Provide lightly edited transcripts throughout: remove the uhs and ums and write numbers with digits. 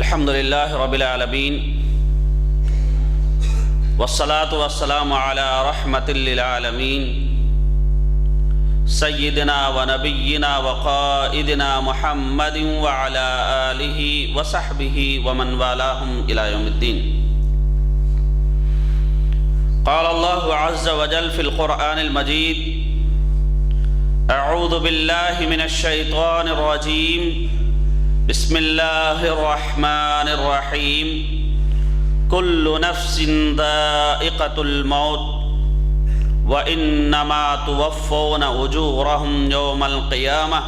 الحمد لله رب العالمين والصلاة والسلام على رحمة للعالمين سيدنا ونبينا وقائدنا محمد وعلى آله وصحبه ومن والاهم إلى يوم الدين. قال الله عز وجل في القرآن المجيد: أعوذ بالله من الشيطان الرجيم، بسم الله الرحمن الرحيم. كل نفس ذائقة الموت وإنما توفون أجورهم يوم القيامة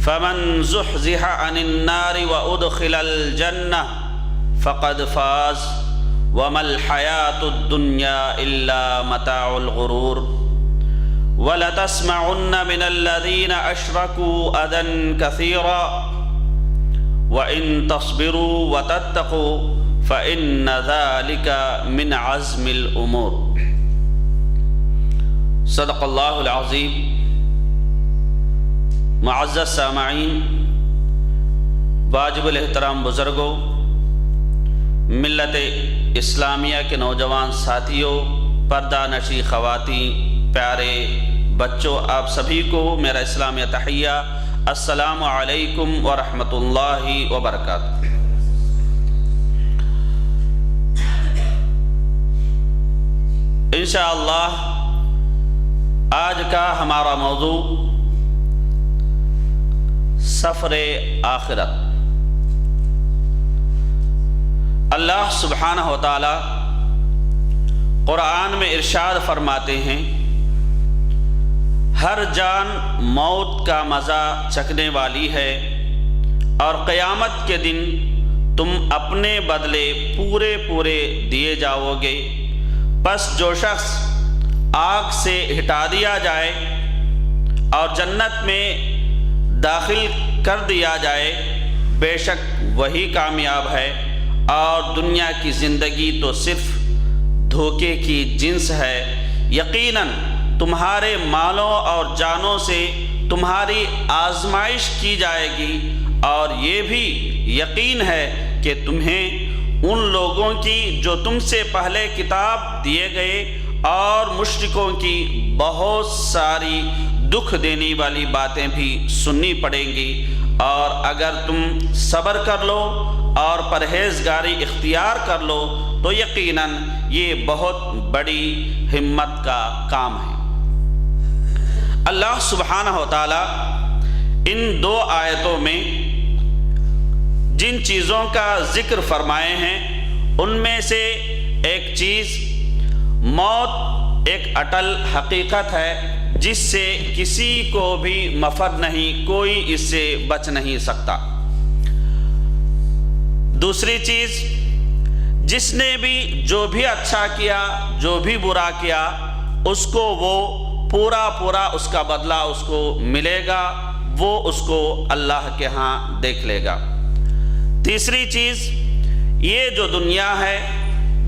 فمن زحزح عن النار وأدخل الجنة فقد فاز وما الحياة الدنيا إلا متاع الغرور. وَلَتَسْمَعُنَّ مِنَ الَّذِينَ أَشْرَكُوا أَذًى كَثِيرًا وَإِن تَصْبِرُوا وَتَتَّقُوا فَإِنَّ ذَلِكَ مِنْ عَزْمِ الْأُمُورِ. صدق اللہ العظیم. معزز سامعین، واجب الاحترام بزرگوں، ملت اسلامیہ کے نوجوان ساتھیوں، پردہ نشی خواتین، پیارے بچوں، آپ سبھی کو میرا اسلامی تحیہ، السلام علیکم ورحمۃ اللہ وبرکاتہ. انشاءاللہ آج کا ہمارا موضوع سفر آخرت. اللہ سبحانہ و تعالی قرآن میں ارشاد فرماتے ہیں: ہر جان موت کا مزہ چکھنے والی ہے اور قیامت کے دن تم اپنے بدلے پورے دیے جاؤ گے. پس جو شخص آگ سے ہٹا دیا جائے اور جنت میں داخل کر دیا جائے، بے شک وہی کامیاب ہے، اور دنیا کی زندگی تو صرف دھوکے کی جنس ہے. یقیناً تمہارے مالوں اور جانوں سے تمہاری آزمائش کی جائے گی، اور یہ بھی یقین ہے کہ تمہیں ان لوگوں کی جو تم سے پہلے کتاب دیے گئے اور مشرکوں کی بہت ساری دکھ دینے والی باتیں بھی سننی پڑیں گی. اور اگر تم صبر کر لو اور پرہیزگاری اختیار کر لو تو یقیناً یہ بہت بڑی ہمت کا کام ہے. اللہ سبحانہ و تعالی ان دو آیتوں میں جن چیزوں کا ذکر فرمائے ہیں ان میں سے ایک چیز موت ایک اٹل حقیقت ہے جس سے کسی کو بھی مفر نہیں، کوئی اس سے بچ نہیں سکتا. دوسری چیز، جس نے بھی جو بھی اچھا کیا جو بھی برا کیا اس کو وہ پورا اس کا بدلہ اس کو ملے گا، وہ اس کو اللہ کے ہاں دیکھ لے گا. تیسری چیز، یہ جو دنیا ہے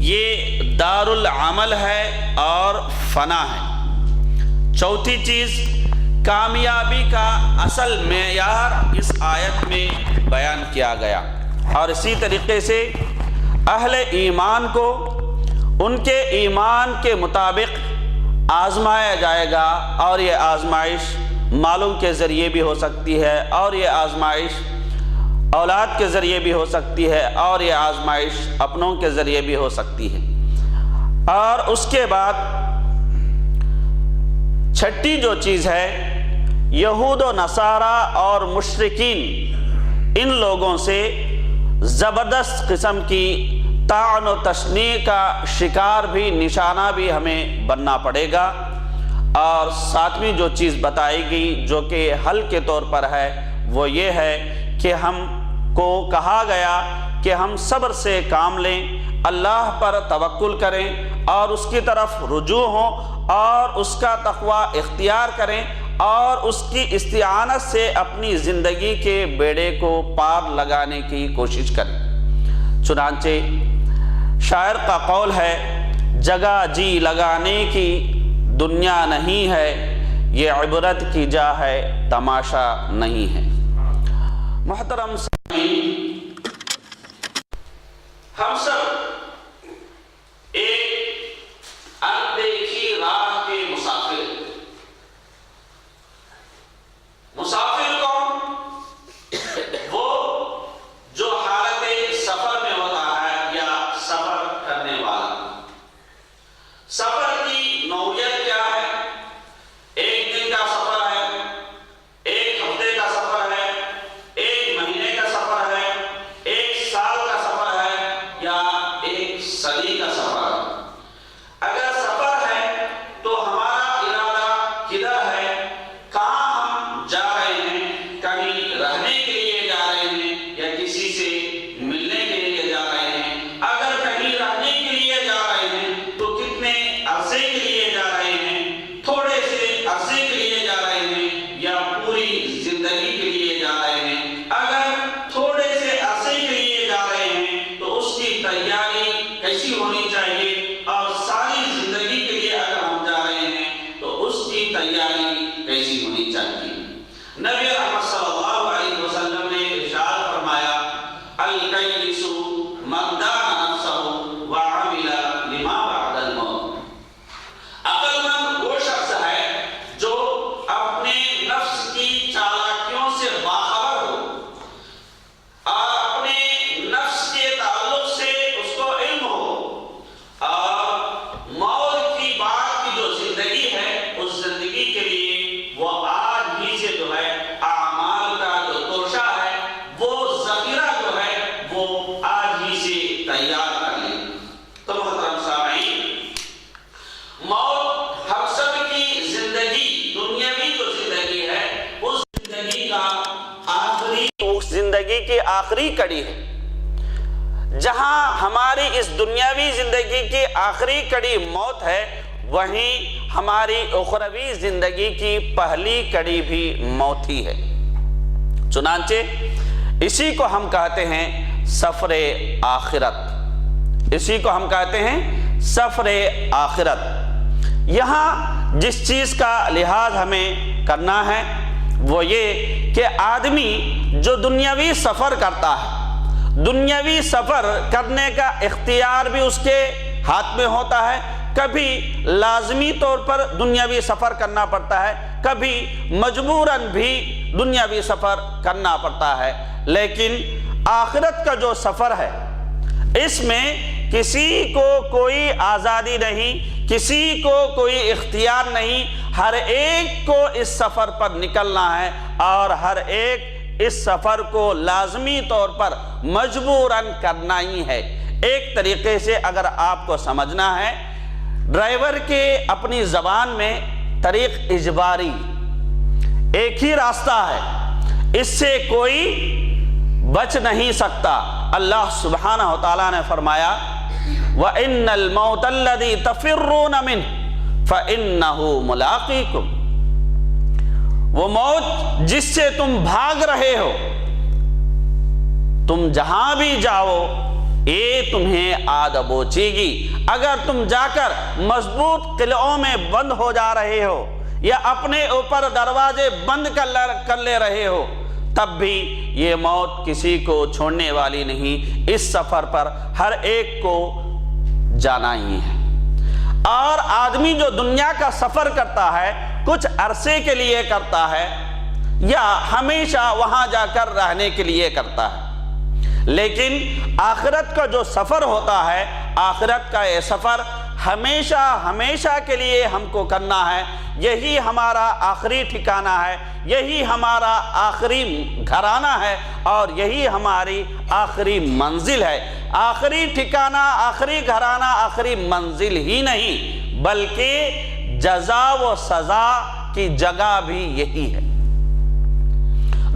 یہ دار العمل ہے اور فنا ہے. چوتھی چیز، کامیابی کا اصل معیار اس آیت میں بیان کیا گیا، اور اسی طریقے سے اہل ایمان کو ان کے ایمان کے مطابق آزمایا جائے گا، اور یہ آزمائش مالوں کے ذریعے بھی ہو سکتی ہے، اور یہ آزمائش اولاد کے ذریعے بھی ہو سکتی ہے، اور یہ آزمائش اپنوں کے ذریعے بھی ہو سکتی ہے. اور اس کے بعد چھٹی جو چیز ہے، یہود و نصارہ اور مشرکین ان لوگوں سے زبردست قسم کی طعن و تشنیع کا شکار بھی، نشانہ بھی ہمیں بننا پڑے گا. اور ساتویں جو چیز بتائی گئی جو کہ حل کے طور پر ہے وہ یہ ہے کہ ہم کو کہا گیا کہ ہم صبر سے کام لیں، اللہ پر توکل کریں اور اس کی طرف رجوع ہوں اور اس کا تقوی اختیار کریں اور اس کی استعانت سے اپنی زندگی کے بیڑے کو پار لگانے کی کوشش کریں. چنانچہ شاعر کا قول ہے: جگہ جی لگانے کی دنیا نہیں ہے، یہ عبرت کی جا ہے، تماشا نہیں ہے. محترم سامعین، ہم سب ایک اندیکھی راہ کے مسافر ہیں۔ مسافر کون؟ وہ جو حالت سفر میں ہوتا ہے یا سفر کرنے والا۔ سفر کی نوعیت کیا ہے؟ ایک دن کا سفر ہے، ایک ہفتے کا سفر ہے، ایک مہینے کا سفر ہے، ایک سال کا سفر ہے یا ایک صدی کا سفر ہے۔ اگر سفر ہے تو ہمارا ارادہ کدھر ہے؟ کہاں ہم جا رہے ہیں؟ کہیں رہنے کے لیے جا رہے ہیں یا کسی سے ملنے کے لیے جا رہے ہیں؟ اگر کہیں رہنے کے لیے جا رہے ہیں تو کتنے عرصے کے لیے جا رہے ہیں؟ تھوڑے سے عرصے کے لیے جا رہے ہیں یا پوری زندگی کے لیے جا رہے ہیں؟ اگر تھوڑے سے عرصے کے لیے جا رہے ہیں تو اس کی تیاری کیسی ہونی چاہیے، اور ساری زندگی کے لیے اگر ہم جا رہے ہیں تو اس کی تیاری کیسی ہونی چاہیے۔ نبی رحمت صلی اللہ علیہ وسلم نے ارشاد فرمایا، الکیس من دان نفسہ وعمل لما بعد الموت۔ عقل مند وہ شخص ہے جو اپنے نفس کی چالاکیوں سے باخبر ہو اور اپنے نفس کے تعلق سے اس کو علم ہو، اور موت کی بعد کی جو زندگی ہے اس زندگی کے لیے وہ آج ہی سے جو ہے اعمال کا جو توشہ ہے، وہ ذخیرہ جو ہے وہ آج ہی سے تیار کر لے۔ تو محترم سامعین، موت ہم سب کی زندگی، دنیاوی جو زندگی ہے، اس زندگی کا اس زندگی کی آخری کڑی ہے۔ جہاں ہماری اس دنیاوی زندگی کی آخری کڑی موت ہے، وہیں ہماری اخروی زندگی کی پہلی کڑی بھی موت ہی ہے۔ چنانچہ اسی کو ہم کہتے ہیں سفر آخرت، اسی کو ہم کہتے ہیں سفر آخرت۔ یہاں جس چیز کا لحاظ ہمیں کرنا ہے وہ یہ کہ آدمی جو دنیاوی سفر کرتا ہے، دنیاوی سفر کرنے کا اختیار بھی اس کے ہاتھ میں ہوتا ہے۔ کبھی لازمی طور پر دنیاوی سفر کرنا پڑتا ہے، کبھی مجبوراً بھی دنیاوی سفر کرنا پڑتا ہے، لیکن آخرت کا جو سفر ہے اس میں کسی کو کوئی آزادی نہیں، کسی کو کوئی اختیار نہیں، ہر ایک کو اس سفر پر نکلنا ہے اور ہر ایک اس سفر کو لازمی طور پر مجبوراً کرنا ہی ہے۔ ایک طریقے سے اگر آپ کو سمجھنا ہے، ڈرائیور کے اپنی زبان میں طریق اجباری ایک ہی راستہ ہے، اس سے کوئی بچ نہیں سکتا۔ اللہ سبحانہ وتعالیٰ نے فرمایا، وَإِنَّ الْمَوْتَ الَّذِي تَفِرُّونَ مِنْهُ فَإِنَّهُ مُلَاقِيكُمْ۔ وہ موت جس سے تم بھاگ رہے ہو، تم جہاں بھی جاؤ یہ تمہیں آ دبوچے گی۔ اگر تم جا کر مضبوط قلعوں میں بند ہو جا رہے ہو یا اپنے اوپر دروازے بند کر لے رہے ہو، تب بھی یہ موت کسی کو چھوڑنے والی نہیں۔ اس سفر پر ہر ایک کو جانا ہی ہے۔ اور آدمی جو دنیا کا سفر کرتا ہے، کچھ عرصے کے لیے کرتا ہے یا ہمیشہ وہاں جا کر رہنے کے لیے کرتا ہے، لیکن آخرت کا جو سفر ہوتا ہے، آخرت کا یہ سفر ہمیشہ ہمیشہ کے لیے ہم کو کرنا ہے۔ یہی ہمارا آخری ٹھکانہ ہے، یہی ہمارا آخری گھرانہ ہے اور یہی ہماری آخری منزل ہے۔ آخری ٹھکانہ، آخری گھرانہ، آخری منزل ہی نہیں بلکہ جزا و سزا کی جگہ بھی یہی ہے۔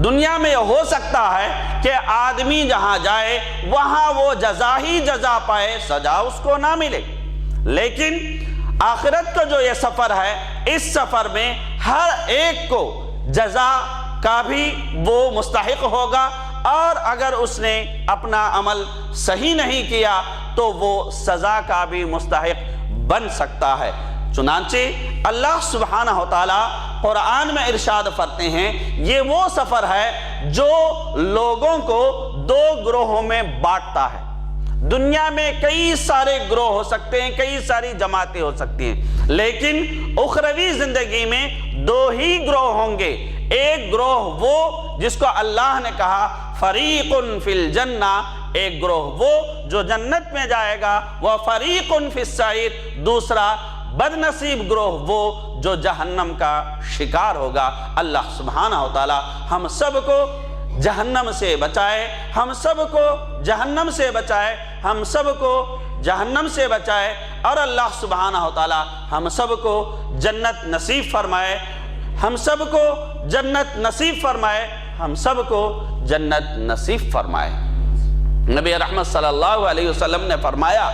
دنیا میں ہو سکتا ہے کہ آدمی جہاں جائے وہاں وہ جزا ہی جزا پائے، سزا اس کو نہ ملے، لیکن آخرت کا جو یہ سفر ہے، اس سفر میں ہر ایک کو جزا کا بھی وہ مستحق ہوگا، اور اگر اس نے اپنا عمل صحیح نہیں کیا تو وہ سزا کا بھی مستحق بن سکتا ہے۔ چنانچہ اللہ سبحانہ وتعالی قرآن میں ارشاد فرماتے ہیں، یہ وہ سفر ہے جو لوگوں کو دو گروہوں میں بانٹتا ہے۔ دنیا میں کئی سارے گروہ ہو سکتے ہیں، کئی ساری جماعتیں ہو سکتی ہیں، لیکن اخروی زندگی میں دو ہی گروہ ہوں گے۔ ایک گروہ وہ جس کو اللہ نے کہا فریق فی الجنہ، ایک گروہ وہ جو جنت میں جائے گا، وہ فریق فی السعیر، دوسرا بد نصیب گروہ وہ جو جہنم کا شکار ہوگا۔ اللہ سبحانہ و تعالی ہم سب کو جہنم سے بچائے، ہم سب کو جہنم سے بچائے، ہم سب کو جہنم سے بچائے، اور اللہ سبحانہ و تعالی ہم سب کو جنت نصیب فرمائے، ہم سب کو جنت نصیب فرمائے، ہم سب کو جنت نصیب فرمائے۔ نبی رحمت صلی اللہ علیہ وسلم نے فرمایا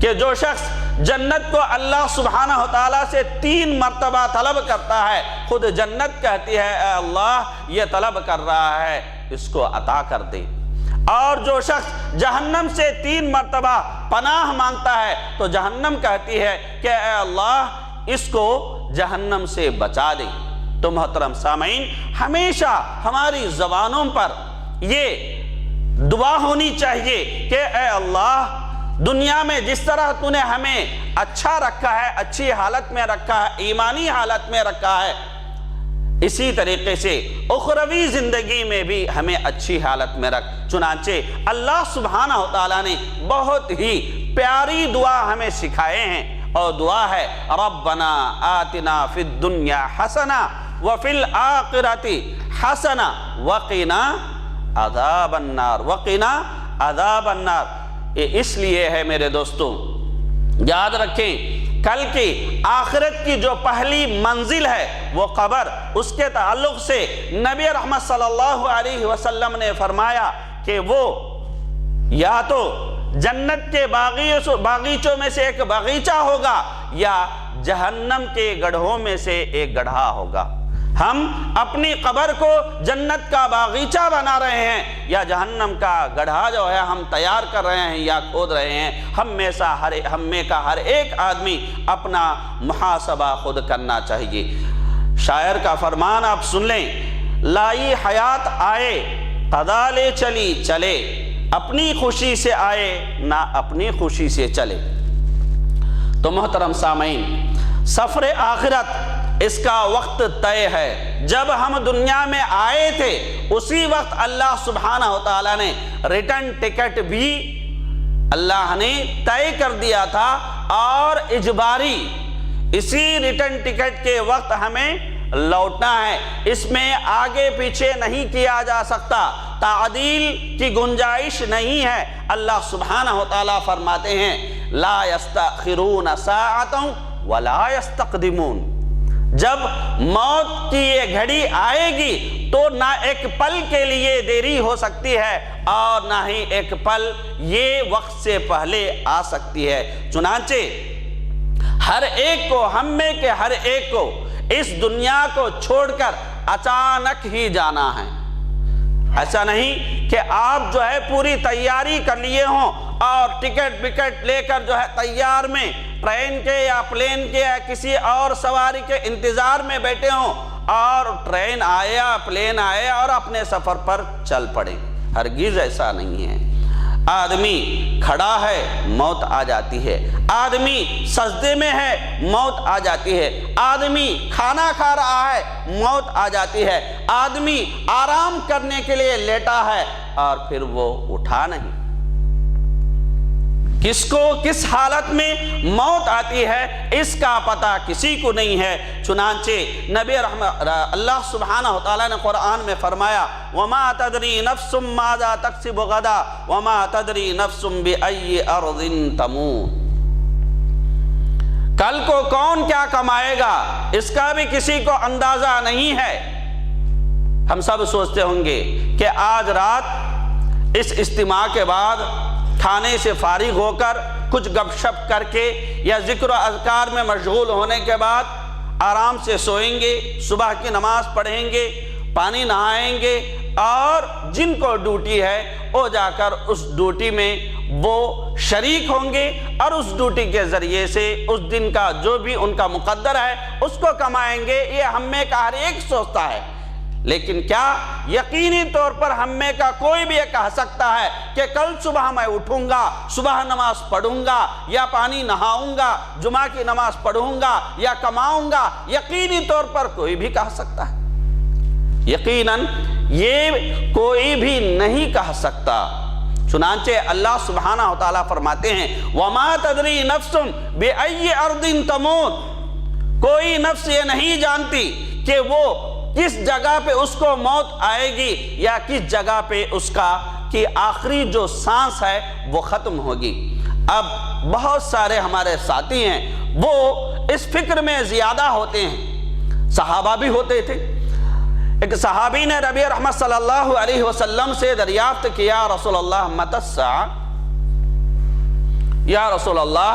کہ جو شخص جنت کو اللہ سبحانہ و تعالیٰ سے 3 مرتبہ طلب کرتا ہے، خود جنت کہتی ہے اے اللہ یہ طلب کر رہا ہے، اس کو عطا کر دے۔ اور جو شخص جہنم سے 3 مرتبہ پناہ مانگتا ہے تو جہنم کہتی ہے کہ اے اللہ اس کو جہنم سے بچا دے۔ تو محترم سامعین، ہمیشہ ہماری زبانوں پر یہ دعا ہونی چاہیے کہ اے اللہ دنیا میں جس طرح تو نے ہمیں اچھا رکھا ہے، اچھی حالت میں رکھا ہے، ایمانی حالت میں رکھا ہے، اسی طریقے سے اخروی زندگی میں بھی ہمیں اچھی حالت میں رکھ۔ چنانچہ اللہ سبحانہ و تعالیٰ نے بہت ہی پیاری دعا ہمیں سکھائے ہیں، اور دعا ہے ربنا آتنا فی الدنیا حسنہ وفی الآخرۃ حسنہ وقنا عذاب النار، وقنا عذاب النار۔ یہ اس لیے ہے میرے دوستوں، یاد رکھیں کل کی آخرت کی جو پہلی منزل ہے وہ قبر، اس کے تعلق سے نبی رحمت صلی اللہ علیہ وسلم نے فرمایا کہ وہ یا تو جنت کے باغیچوں میں سے ایک باغیچہ ہوگا یا جہنم کے گڑھوں میں سے ایک گڑھا ہوگا۔ ہم اپنی قبر کو جنت کا باغیچہ بنا رہے ہیں یا جہنم کا گڑھا جو ہے ہم تیار کر رہے ہیں یا کھود رہے ہیں؟ ہم میں کا ہر ایک آدمی اپنا محاسبہ خود کرنا چاہیے۔ شاعر کا فرمان آپ سن لیں، لائی حیات آئے قضا لے چلی چلے، اپنی خوشی سے آئے نہ اپنی خوشی سے چلے۔ تو محترم سامعین، سفر آخرت اس کا وقت طے ہے۔ جب ہم دنیا میں آئے تھے اسی وقت اللہ سبحانہ و تعالیٰ نے ریٹرن ٹکٹ بھی اللہ نے طے کر دیا تھا، اور اجباری اسی ریٹرن ٹکٹ کے وقت ہمیں لوٹنا ہے، اس میں آگے پیچھے نہیں کیا جا سکتا، تعدیل کی گنجائش نہیں ہے۔ اللہ سبحانہ و تعالیٰ فرماتے ہیں لا یستأخرون ساعۃ ولا یستقدمون، جب موت کی یہ گھڑی آئے گی تو نہ ایک پل کے لیے دیری ہو سکتی ہے اور نہ ہی ایک پل یہ وقت سے پہلے آ سکتی ہے۔ چنانچہ ہر ایک کو، ہم میں کے ہر ایک کو اس دنیا کو چھوڑ کر اچانک ہی جانا ہے۔ ایسا نہیں کہ آپ جو ہے پوری تیاری کر لیے ہوں اور ٹکٹ بکٹ لے کر جو ہے تیار میں ٹرین کے یا پلین کے یا کسی اور سواری کے انتظار میں بیٹھے ہوں، اور ٹرین آئے یا پلین آئے اور اپنے سفر پر چل پڑے۔ ہرگز ایسا نہیں ہے۔ آدمی کھڑا ہے موت آ جاتی ہے، آدمی سجدے میں ہے موت آ جاتی ہے، آدمی کھانا کھا رہا ہے موت آ جاتی ہے، آدمی آرام کرنے کے لیے لیٹا ہے اور پھر وہ اٹھا نہیں۔ کس کو کس حالت میں موت آتی ہے اس کا پتہ کسی کو نہیں ہے۔ چنانچہ نبی اللہ سبحانہ و تعالیٰ نے قرآن میں فرمایا وَمَا تَدْرِي نَفْسٌ مَاذَا تَكْسِبُ غَدًا وَمَا تَدْرِي نَفْسٌ بِأَيِّ أَرْضٍ تَمُوتُ، کل کو کون کیا کمائے گا اس کا بھی کسی کو اندازہ نہیں ہے۔ ہم سب سوچتے ہوں گے کہ آج رات اس اجتماع کے بعد کھانے سے فارغ ہو کر کچھ گپ شپ کر کے یا ذکر و اذکار میں مشغول ہونے کے بعد آرام سے سوئیں گے، صبح کی نماز پڑھیں گے، پانی نہائیں گے، اور جن کو ڈیوٹی ہے وہ جا کر اس ڈیوٹی میں وہ شریک ہوں گے اور اس ڈیوٹی کے ذریعے سے اس دن کا جو بھی ان کا مقدر ہے اس کو کمائیں گے۔ یہ ہم میں کا ہر ایک سوچتا ہے، لیکن کیا یقینی طور پر ہم میں کا کوئی بھی یہ کہہ سکتا ہے کہ کل صبح میں اٹھوں گا، صبح نماز پڑھوں گا، یا پانی نہاؤں گا، جمعہ کی نماز پڑھوں گا، یا کماؤں گا؟ یقینی طور پر کوئی بھی کہہ سکتا ہے؟ یقیناً یہ کوئی بھی نہیں کہہ سکتا۔ چنانچہ اللہ سبحانہ وتعالیٰ فرماتے ہیں وَمَا تَدْرِي نَفْسٌ بِأَيِّ أَرْضٍ تَمُوتُ، کوئی نفس یہ نہیں جانتی کہ وہ کس جگہ پہ اس کو موت آئے گی، یا کس جگہ پہ اس کا کی آخری جو سانس ہے وہ ختم ہوگی۔ اب بہت سارے ہمارے ساتھی ہیں وہ اس فکر میں زیادہ ہوتے ہیں، صحابہ بھی ہوتے تھے۔ ایک صحابی نے نبی رحمت صلی اللہ علیہ وسلم سے دریافت کیا رسول اللہ متی الساعہ، یا رسول اللہ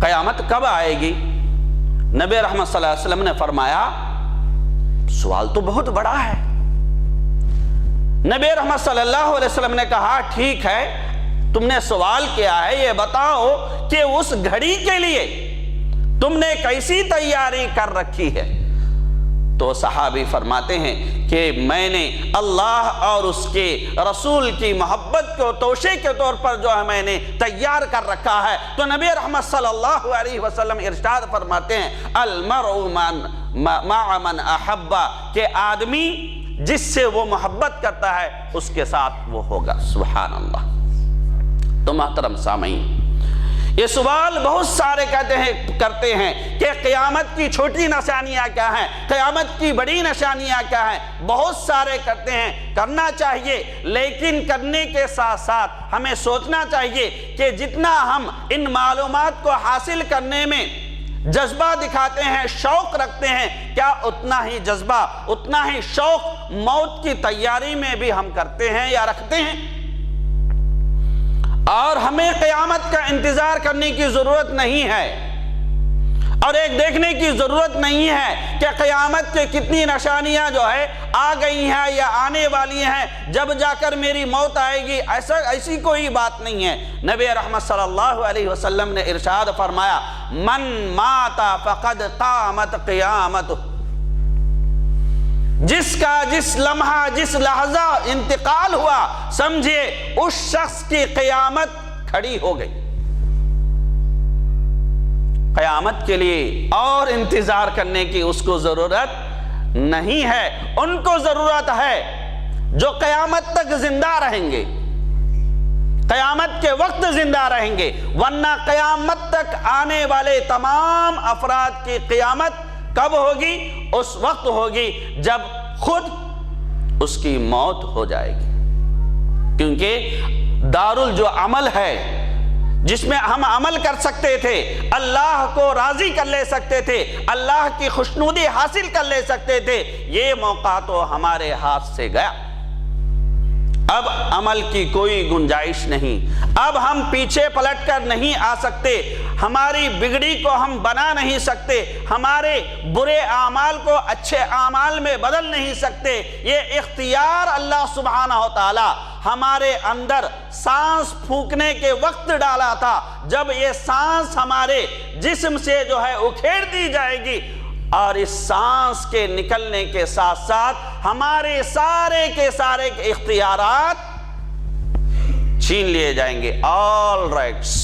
قیامت کب آئے گی؟ نبی رحمت صلی اللہ علیہ وسلم نے فرمایا سوال تو بہت بڑا ہے۔ نبی رحمت صلی اللہ علیہ وسلم نے کہا ٹھیک ہے تم نے سوال کیا ہے، یہ بتاؤ کہ اس گھڑی کے لیے تم نے کیسی تیاری کر رکھی ہے؟ تو صحابی فرماتے ہیں کہ میں نے اللہ اور اس کے رسول کی محبت کو توشے کے طور پر جو ہے میں نے تیار کر رکھا ہے۔ تو نبی رحمت صلی اللہ علیہ وسلم ارشاد فرماتے ہیں المرء مع من احب، کہ آدمی جس سے وہ محبت کرتا ہے اس کے ساتھ وہ ہوگا۔ سبحان اللہ۔ تو محترم سامعین، یہ سوال بہت سارے کرتے ہیں کہ قیامت کی چھوٹی نشانیاں کیا ہیں، قیامت کی بڑی نشانیاں کیا ہیں، بہت سارے کرتے ہیں۔ کرنا چاہیے، لیکن کرنے کے ساتھ ساتھ ہمیں سوچنا چاہیے کہ جتنا ہم ان معلومات کو حاصل کرنے میں جذبہ دکھاتے ہیں، شوق رکھتے ہیں، کیا اتنا ہی جذبہ، اتنا ہی شوق موت کی تیاری میں بھی ہم کرتے ہیں یا رکھتے ہیں؟ اور ہمیں قیامت کا انتظار کرنے کی ضرورت نہیں ہے، اور ایک دیکھنے کی ضرورت نہیں ہے کہ قیامت کے کتنی نشانیاں جو ہے آ گئی ہیں یا آنے والی ہیں، جب جا کر میری موت آئے گی، ایسی کوئی بات نہیں ہے۔ نبی رحمت صلی اللہ علیہ وسلم نے ارشاد فرمایا من مات فقد قامت قیامت، جس کا جس لمحہ جس لحظہ انتقال ہوا سمجھے اس شخص کی قیامت کھڑی ہو گئی۔ قیامت کے لیے اور انتظار کرنے کی اس کو ضرورت نہیں ہے، ان کو ضرورت ہے جو قیامت تک زندہ رہیں گے، قیامت کے وقت زندہ رہیں گے، ورنہ قیامت تک آنے والے تمام افراد کی قیامت کب ہوگی؟ اس وقت ہوگی جب خود اس کی موت ہو جائے گی، کیونکہ دارل عمل ہے جس میں ہم عمل کر سکتے تھے، اللہ کو راضی کر لے سکتے تھے، اللہ کی خوشنودی حاصل کر لے سکتے تھے، یہ موقع تو ہمارے ہاتھ سے گیا۔ اب عمل کی کوئی گنجائش نہیں، اب ہم پیچھے پلٹ کر نہیں آ سکتے، ہماری بگڑی کو ہم بنا نہیں سکتے، ہمارے برے اعمال کو اچھے اعمال میں بدل نہیں سکتے۔ یہ اختیار اللہ سبحانہ و تعالی ہمارے اندر سانس پھونکنے کے وقت ڈالا تھا، جب یہ سانس ہمارے جسم سے جو ہے اکھیڑ دی جائے گی، اور اس سانس کے نکلنے کے ساتھ ساتھ ہمارے سارے کے سارے اختیارات چھین لیے جائیں گے۔ آل رائٹس،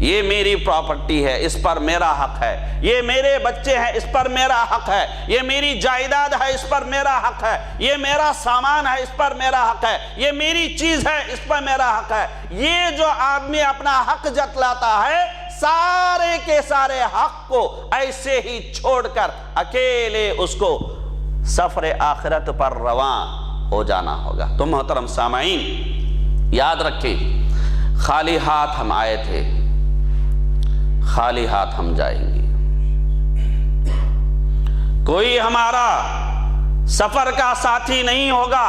یہ میری پراپرٹی ہے، اس پر میرا حق ہے، یہ میرے بچے ہیں، اس پر میرا حق ہے، یہ میری جائیداد ہے، اس پر میرا حق ہے، یہ میرا سامان ہے، اس پر میرا حق ہے، یہ میری چیز ہے، اس پر میرا حق ہے۔ یہ جو آدمی اپنا حق جتلاتا ہے، سارے کے سارے حق کو ایسے ہی چھوڑ کر اکیلے اس کو سفر آخرت پر رواں ہو جانا ہوگا۔ تو محترم سامعین، یاد رکھیں خالی ہاتھ ہم آئے تھے، خالی ہاتھ ہم جائیں گے۔ کوئی ہمارا سفر کا ساتھی نہیں ہوگا،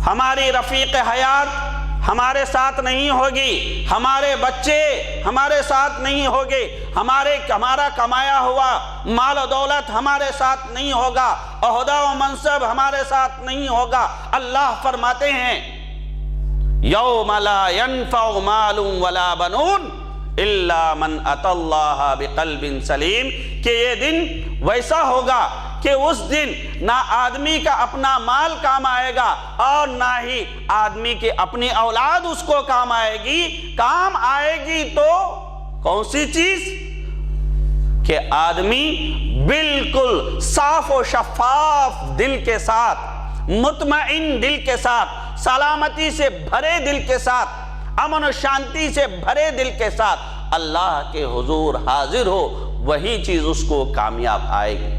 ہماری رفیق حیات ہمارے ساتھ نہیں ہوگی، ہمارے بچے ہمارے ساتھ نہیں ہوگے، ہمارا کمایا ہوا مال و دولت ہمارے ساتھ نہیں ہوگا، عہدہ و منصب ہمارے ساتھ نہیں ہوگا۔ اللہ فرماتے ہیں یوم لا ينفع مال ولا بنون الا من اتى اللہ بقلب سلیم، کہ یہ دن ویسا ہوگا کہ اس دن نہ آدمی کا اپنا مال کام آئے گا اور نہ ہی آدمی کی اپنی اولاد اس کو کام آئے گی. کام آئے گی تو کون سی چیز؟ کہ آدمی بالکل صاف و شفاف دل کے ساتھ، مطمئن دل کے ساتھ، سلامتی سے بھرے دل کے ساتھ، امن و شانتی سے بھرے دل کے ساتھ اللہ کے حضور حاضر ہو، وہی چیز اس کو کامیاب آئے گی،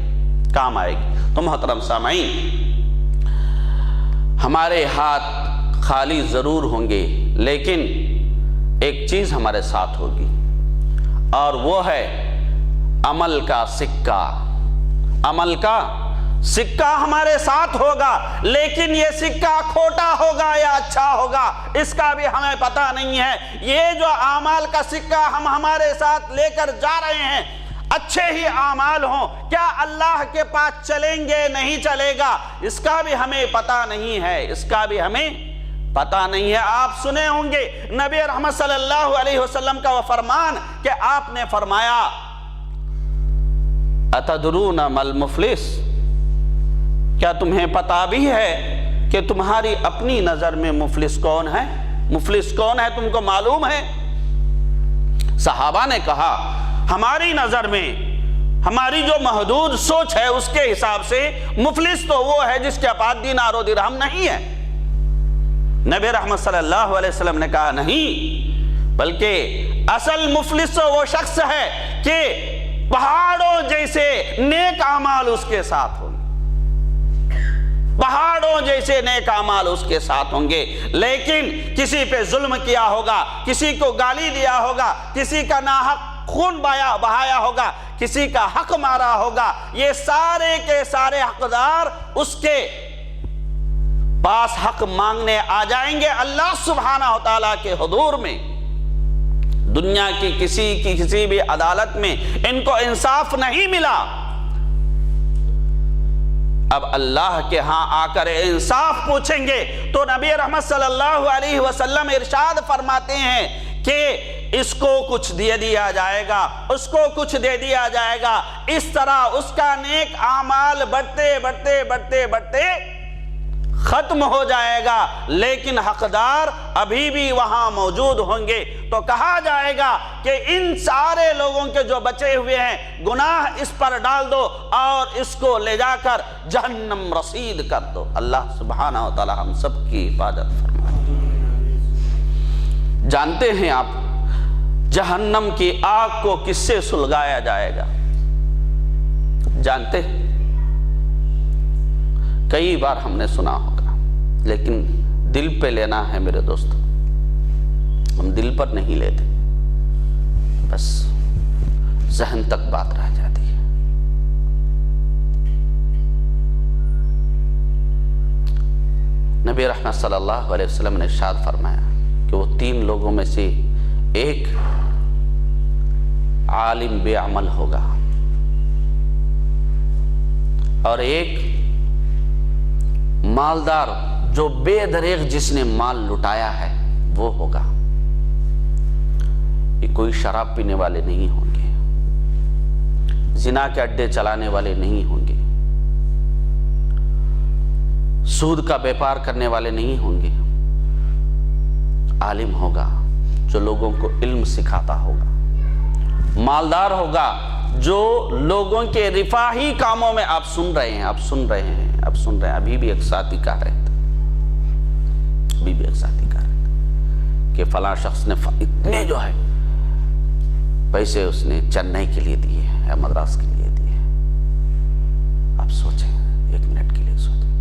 کام آئے گی. تو محترم سامعین، ہمارے ہاتھ خالی ضرور ہوں گے لیکن ایک چیز ہمارے ساتھ ہوگی اور وہ ہے عمل کا سکہ. عمل کا سکہ ہمارے ساتھ ہوگا، لیکن یہ سکہ کھوٹا ہوگا یا اچھا ہوگا اس کا بھی ہمیں پتہ نہیں ہے. یہ جو اعمال کا سکہ ہم ہمارے ساتھ لے کر جا رہے ہیں، اچھے ہی اعمال ہوں، کیا اللہ کے پاس چلیں گے نہیں چلے گا اس کا بھی ہمیں پتہ نہیں ہے، اس کا بھی ہمیں پتہ نہیں ہے. آپ سنے ہوں گے نبی رحمت صلی اللہ علیہ وسلم کا وہ فرمان کہ آپ نے فرمایا اتدرون ما المفلس، کیا تمہیں پتہ بھی ہے کہ تمہاری اپنی نظر میں مفلس کون ہے؟ مفلس کون ہے تم کو معلوم ہے؟ صحابہ نے کہا ہماری نظر میں، ہماری جو محدود سوچ ہے اس کے حساب سے مفلس تو وہ ہے جس کے پاس دینار و درہم نہیں ہے. نبی رحمت صلی اللہ علیہ وسلم نے کہا نہیں، بلکہ اصل مفلس وہ شخص ہے کہ پہاڑوں جیسے نیک اعمال اس کے ساتھ ہوں گے، پہاڑوں جیسے نیک اعمال اس کے ساتھ ہوں گے، لیکن کسی پہ ظلم کیا ہوگا، کسی کو گالی دیا ہوگا، کسی کا ناحق خون بہایا ہوگا، کسی کا حق مارا ہوگا، یہ سارے کے سارے حقدار اس کے پاس حق مانگنے آ جائیں گے اللہ سبحانہ و تعالیٰ کے حضور میں. دنیا کی کسی بھی عدالت میں ان کو انصاف نہیں ملا. اب اللہ کے ہاں آ کر انصاف پوچھیں گے تو نبی رحمت صلی اللہ علیہ وسلم ارشاد فرماتے ہیں کہ اس کو کچھ دے دیا جائے گا، اس کو کچھ دے دیا جائے گا. اس طرح اس کا نیک اعمال بڑھتے بڑھتے بڑھتے بڑھتے ختم ہو جائے گا، لیکن حقدار ابھی بھی وہاں موجود ہوں گے. تو کہا جائے گا کہ ان سارے لوگوں کے جو بچے ہوئے ہیں گناہ اس پر ڈال دو اور اس کو لے جا کر جہنم رسید کر دو. اللہ سبحانہ و تعالی ہم سب کی حفاظت فرمائے. جانتے ہیں آپ جہنم کی آگ کو کس سے سلگایا جائے گا؟ جانتے ہیں؟ کئی بار ہم نے سنا ہوگا لیکن دل پہ لینا ہے میرے دوست. ہم دل پر نہیں لیتے، بس ذہن تک بات رہ جاتی ہے. نبی رحمت صلی اللہ علیہ وسلم نے ارشاد فرمایا کہ وہ 3 لوگوں میں سے ایک عالم بے عمل ہوگا اور ایک مالدار جو بے دریغ جس نے مال لٹایا ہے وہ ہوگا. یہ کوئی شراب پینے والے نہیں ہوں گے، زنا کے اڈے چلانے والے نہیں ہوں گے، سود کا بیپار کرنے والے نہیں ہوں گے. عالم ہوگا جو لوگوں کو علم سکھاتا ہوگا، مالدار ہوگا جو لوگوں کے رفاہی کاموں میں آپ سن رہے ہیں ابھی بھی ایک ساتھی کہہ رہے تھے کہ فلاں شخص نے اتنے جو ہے پیسے اس نے چنئی کے لیے دیے یا مدراس کے لیے دیے. آپ سوچیں، 1 منٹ کے لیے سوچیں،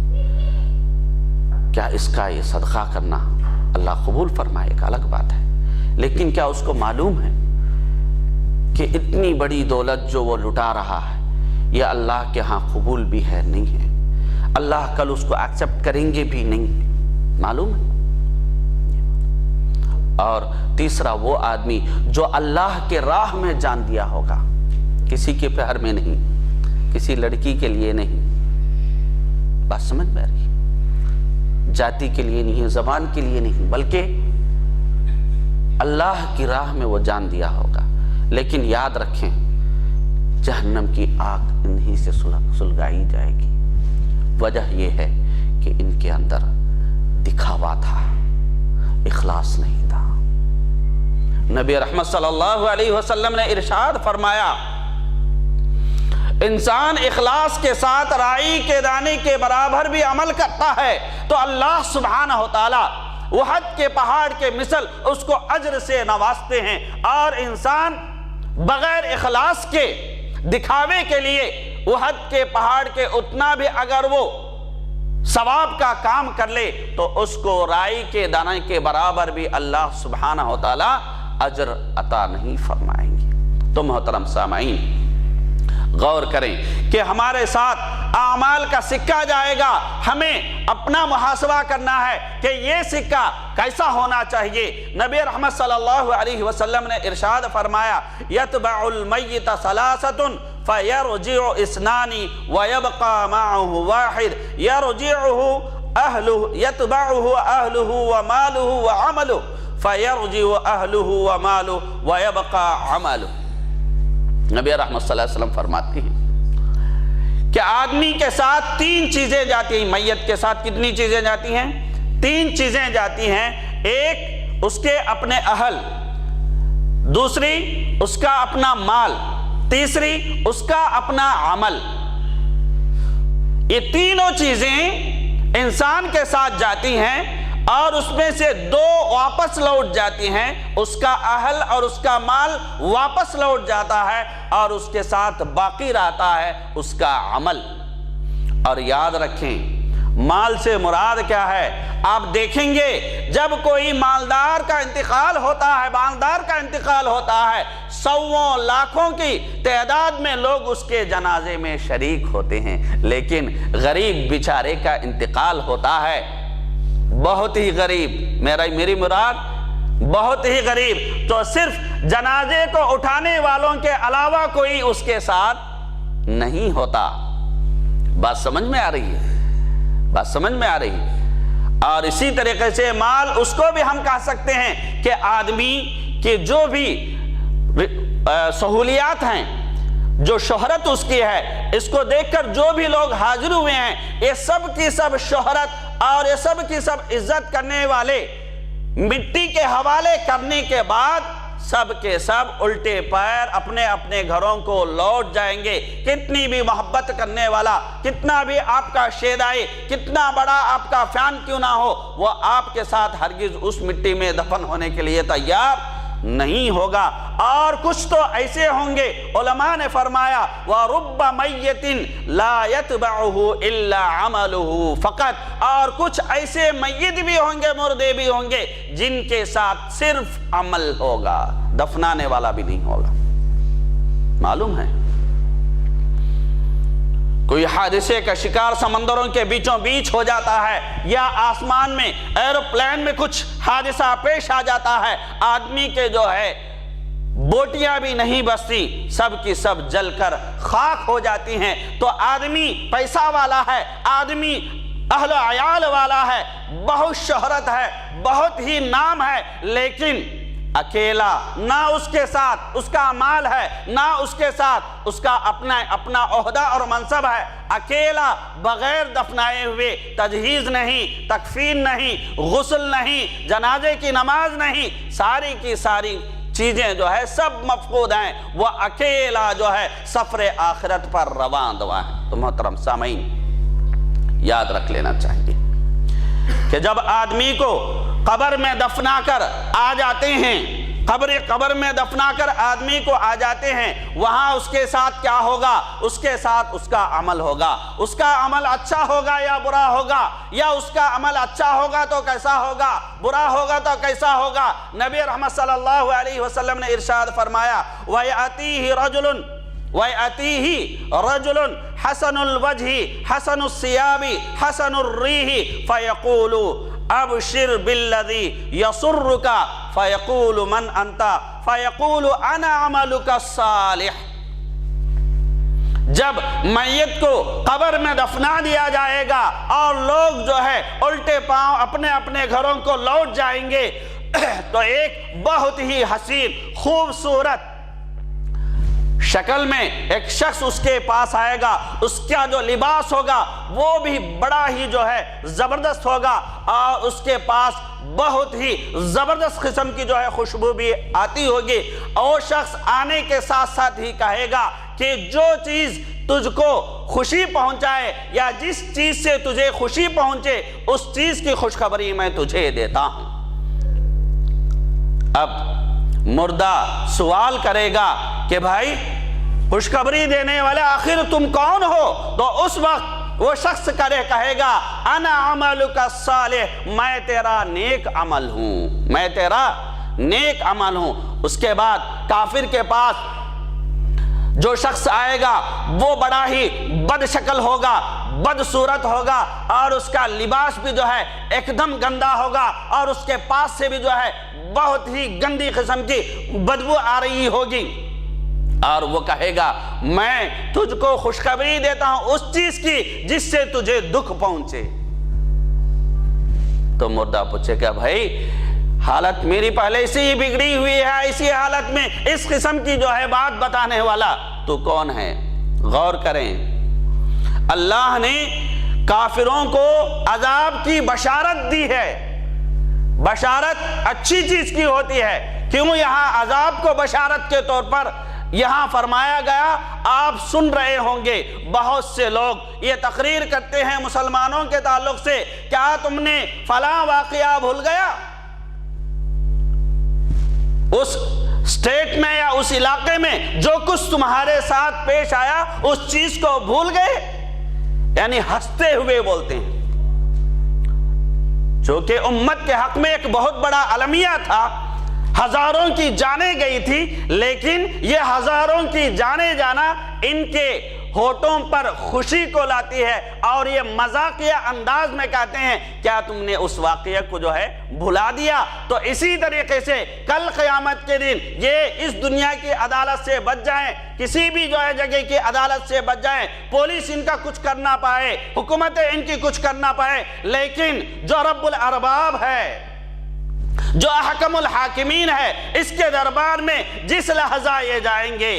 کیا اس کا یہ صدقہ کرنا اللہ قبول فرمائے ایک الگ بات ہے، لیکن کیا اس کو معلوم ہے کہ اتنی بڑی دولت جو وہ لٹا رہا ہے یہ اللہ کے ہاں قبول بھی ہے نہیں ہے، اللہ کل اس کو ایکسپٹ کریں گے بھی نہیں، معلوم ہے. اور تیسرا وہ آدمی جو اللہ کے راہ میں جان دیا ہوگا، کسی کے پیار میں نہیں، کسی لڑکی کے لیے نہیں، بات سمجھ میں آ رہی، جاتی کے لیے نہیں، زبان کے لیے نہیں، بلکہ اللہ کی راہ میں وہ جان دیا ہوگا. لیکن یاد رکھیں جہنم کی آگ انہی سے سلگائی جائے گی۔ وجہ یہ ہے کہ ان کے اندر دکھاوا تھا، اخلاص نہیں تھا۔ نبی رحمت صلی اللہ علیہ وسلم نے ارشاد فرمایا، انسان اخلاص کے ساتھ رائی کے دانے کے برابر بھی عمل کرتا ہے تو اللہ سبحانہ و تعالی احد کے پہاڑ کے مثل اس کو اجر سے نوازتے ہیں، اور انسان بغیر اخلاص کے دکھاوے کے لیے احد کے پہاڑ کے اتنا بھی اگر وہ ثواب کا کام کر لے تو اس کو رائی کے دانے کے برابر بھی اللہ سبحانہ و تعالی اجر عطا نہیں فرمائیں گے۔ تو محترم سامعین، غور کریں کہ ہمارے ساتھ اعمال کا سکہ جائے گا، ہمیں اپنا محاسبہ کرنا ہے کہ یہ سکہ کیسا ہونا چاہیے۔ نبی رحمت صلی اللہ علیہ وسلم نے ارشاد فرمایا، یتبع المیت ثلاثۃ فیرجع اثنان ویبقى معه واحد یتبعه اہلہ ومالہ وعملہ فیرجع اہلہ ومالہ ویبقى عملہ۔ نبی رحمت صلی اللہ علیہ وسلم فرماتے ہیں کہ آدمی کے ساتھ تین چیزیں جاتی ہیں، میت کے ساتھ کتنی چیزیں جاتی ہیں؟ تین چیزیں جاتی ہیں۔ ایک اس کے اپنے اہل، دوسری اس کا اپنا مال، تیسری اس کا اپنا عمل۔ یہ تینوں چیزیں انسان کے ساتھ جاتی ہیں اور اس میں سے دو واپس لوٹ جاتی ہیں، اس کا اہل اور اس کا مال واپس لوٹ جاتا ہے اور اس کے ساتھ باقی رہتا ہے اس کا عمل۔ اور یاد رکھیں مال سے مراد کیا ہے؟ آپ دیکھیں گے جب کوئی مالدار کا انتقال ہوتا ہے، مالدار کا انتقال ہوتا ہے، سووں لاکھوں کی تعداد میں لوگ اس کے جنازے میں شریک ہوتے ہیں، لیکن غریب بیچارے کا انتقال ہوتا ہے، بہت ہی غریب، میری مراد بہت ہی غریب، تو صرف جنازے کو اٹھانے والوں کے علاوہ کوئی اس کے ساتھ نہیں ہوتا۔ بات سمجھ میں آ رہی ہے؟ بات سمجھ میں آ رہی ہے؟ اور اسی طریقے سے مال اس کو بھی ہم کہہ سکتے ہیں کہ آدمی کے جو بھی سہولیات ہیں، جو شہرت اس کی ہے، اس کو دیکھ کر جو بھی لوگ حاضر ہوئے ہیں، یہ سب کی سب شہرت اور یہ سب کی سب عزت کرنے والے مٹی کے حوالے کرنے کے بعد سب کے سب الٹے پیر اپنے اپنے گھروں کو لوٹ جائیں گے۔ کتنی بھی محبت کرنے والا، کتنا بھی آپ کا شیدائی، کتنا بڑا آپ کا فین کیوں نہ ہو، وہ آپ کے ساتھ ہرگز اس مٹی میں دفن ہونے کے لیے تیار نہیں ہوگا۔ اور کچھ تو ایسے ہوں گے، علماء نے فرمایا وَرُبَّ مَيِّتٍ لَا يَتْبَعُهُ إِلَّا عَمَلُهُ فقط، اور کچھ ایسے میت بھی ہوں گے، مردے بھی ہوں گے جن کے ساتھ صرف عمل ہوگا، دفنانے والا بھی نہیں ہوگا۔ معلوم ہے کوئی حادثے کا شکار سمندروں کے بیچوں بیچ ہو جاتا ہے، یا آسمان میں ایروپلین میں کچھ حادثہ پیش آ جاتا ہے، آدمی کے جو ہے بوٹیاں بھی نہیں بستی، سب کی سب جل کر خاک ہو جاتی ہیں۔ تو آدمی پیسہ والا ہے، آدمی اہل و عیال والا ہے، بہت شہرت ہے، بہت ہی نام ہے، لیکن اکیلا، نہ اس کے ساتھ اس کا مال ہے، نہ اس کے ساتھ اس کا اپنا عہدہ اور منصب ہے، اکیلا بغیر دفنائے ہوئے تجہیز نہیں، تکفین نہیں، غسل نہیں، جنازے کی نماز نہیں، ساری کی ساری چیزیں جو ہے سب مفقود ہیں، وہ اکیلا جو ہے سفر آخرت پر رواں دواں ہے۔ تو محترم سامعین، یاد رکھ لینا چاہیے کہ جب آدمی کو قبر میں دفنا کر آ جاتے ہیں، قبر میں دفنا کر آدمی کو آ جاتے ہیں، وہاں اس کے ساتھ کیا ہوگا؟ اس کے ساتھ اس کا عمل ہوگا۔ اس کا عمل اچھا ہوگا یا برا ہوگا؟ یا اس کا عمل اچھا ہوگا تو کیسا ہوگا، برا ہوگا تو کیسا ہوگا؟ نبی رحمت صلی اللہ علیہ وسلم نے ارشاد فرمایا وَيَأْتِيهِ رَجُلٌ حَسَنُ الْوَجْهِ حَسَنُ الثِّيَابِ حَسَنُ الرِّيحِ فَيَقُولُ أَبْشِرْ بِالَّذِي يَسُرُّكَ فَيَقُولُ مَنْ أَنْتَ فَيَقُولُ أَنَا عَمَلُكَ الصَّالِحِ۔ جب میت کو قبر میں دفنا دیا جائے گا اور لوگ جو ہے الٹے پاؤں اپنے اپنے گھروں کو لوٹ جائیں گے، تو ایک بہت ہی حسین، خوبصورت شکل میں ایک شخص اس کے پاس آئے گا، اس کا جو لباس ہوگا وہ بھی بڑا ہی جو ہے زبردست ہوگا، اور اس کے پاس بہت ہی زبردست قسم کی جو ہے خوشبو بھی آتی ہوگی، اور شخص آنے کے ساتھ ساتھ ہی کہے گا کہ جو چیز تجھ کو خوشی پہنچائے یا جس چیز سے تجھے خوشی پہنچے اس چیز کی خوشخبری میں تجھے دیتا ہوں۔ اب مردہ سوال کرے گا کہ بھائی خوشخبری دینے والے آخر تم کون ہو؟ تو اس وقت وہ شخص کہے گا انا عملک الصالح، میں تیرا نیک عمل ہوں، میں تیرا نیک عمل ہوں۔ اس کے بعد کافر کے پاس جو شخص آئے گا وہ بڑا ہی بد شکل ہوگا، بد صورت ہوگا، اور اس کا لباس بھی جو ہے ایک دم گندا ہوگا، اور اس کے پاس سے بھی جو ہے بہت ہی گندی قسم کی بدبو آ رہی ہوگی، اور وہ کہے گا میں تجھ کو خوشخبری دیتا ہوں اس چیز کی جس سے تجھے دکھ پہنچے۔ تو مردہ پوچھے گا بھائی حالت میری پہلے سے ہی بگڑی ہوئی ہے، اسی حالت میں اس قسم کی جو ہے بات بتانے والا تو کون ہے؟ غور کریں، اللہ نے کافروں کو عذاب کی بشارت دی ہے۔ بشارت اچھی چیز کی ہوتی ہے، کیوں یہاں عذاب کو بشارت کے طور پر یہاں فرمایا گیا؟ آپ سن رہے ہوں گے بہت سے لوگ یہ تقریر کرتے ہیں مسلمانوں کے تعلق سے، کیا تم نے فلاں واقعہ بھول گیا؟ اس اسٹیٹ میں یا اس علاقے میں جو کچھ تمہارے ساتھ پیش آیا اس چیز کو بھول گئے؟ یعنی ہنستے ہوئے بولتے ہیں، جو کہ امت کے حق میں ایک بہت بڑا المیہ تھا، ہزاروں کی جانیں گئی تھی، لیکن یہ ہزاروں کی جانیں جانا ان کے ہونٹوں پر خوشی کو لاتی ہے، اور یہ مذاقیہ انداز میں کہتے ہیں کیا تم نے اس واقعہ کو جو ہے بھلا دیا؟ تو اسی طریقے سے کل قیامت کے دن یہ اس دنیا کی عدالت سے بچ جائیں، کسی بھی جو ہے جگہ کی عدالت سے بچ جائیں، پولیس ان کا کچھ کرنا پائے، حکومتیں ان کی کچھ کرنا پائے، لیکن جو رب الارباب ہے، جو احکم الحاکمین ہے، اس کے دربار میں جس لحظہ یہ جائیں گے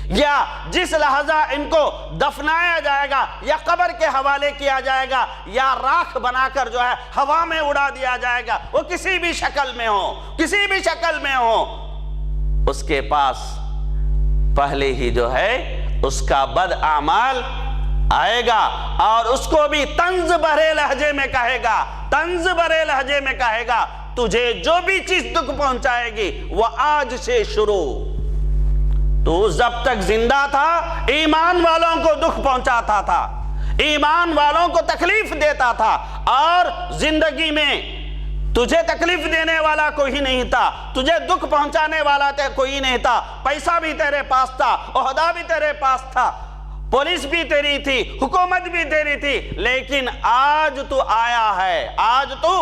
یا جس لحظہ ان کو دفنایا جائے گا یا قبر کے حوالے کیا جائے گا یا راکھ بنا کر جو ہے ہوا میں اڑا دیا جائے گا، وہ کسی بھی شکل میں ہو، کسی بھی شکل میں ہو، اس کے پاس پہلے ہی جو ہے اس کا بد اعمال آئے گا، اور اس کو بھی طنز بھرے لہجے میں کہے گا، طنز بھرے لہجے میں کہے گا تجھے جو بھی چیز دکھ پہنچائے گی وہ آج سے شروع، تو جب تک زندہ تھا ایمان والوں کو دکھ پہنچاتا تھا، ایمان والوں کو تکلیف دیتا تھا، اور زندگی میں تجھے تکلیف دینے والا کوئی نہیں تھا، تجھے دکھ پہنچانے والا کوئی نہیں تھا، پیسہ بھی تیرے پاس تھا، عہدہ بھی تیرے پاس تھا، پولیس بھی تیری تھی، حکومت بھی تیری تھی، لیکن آج تو آیا ہے، آج تو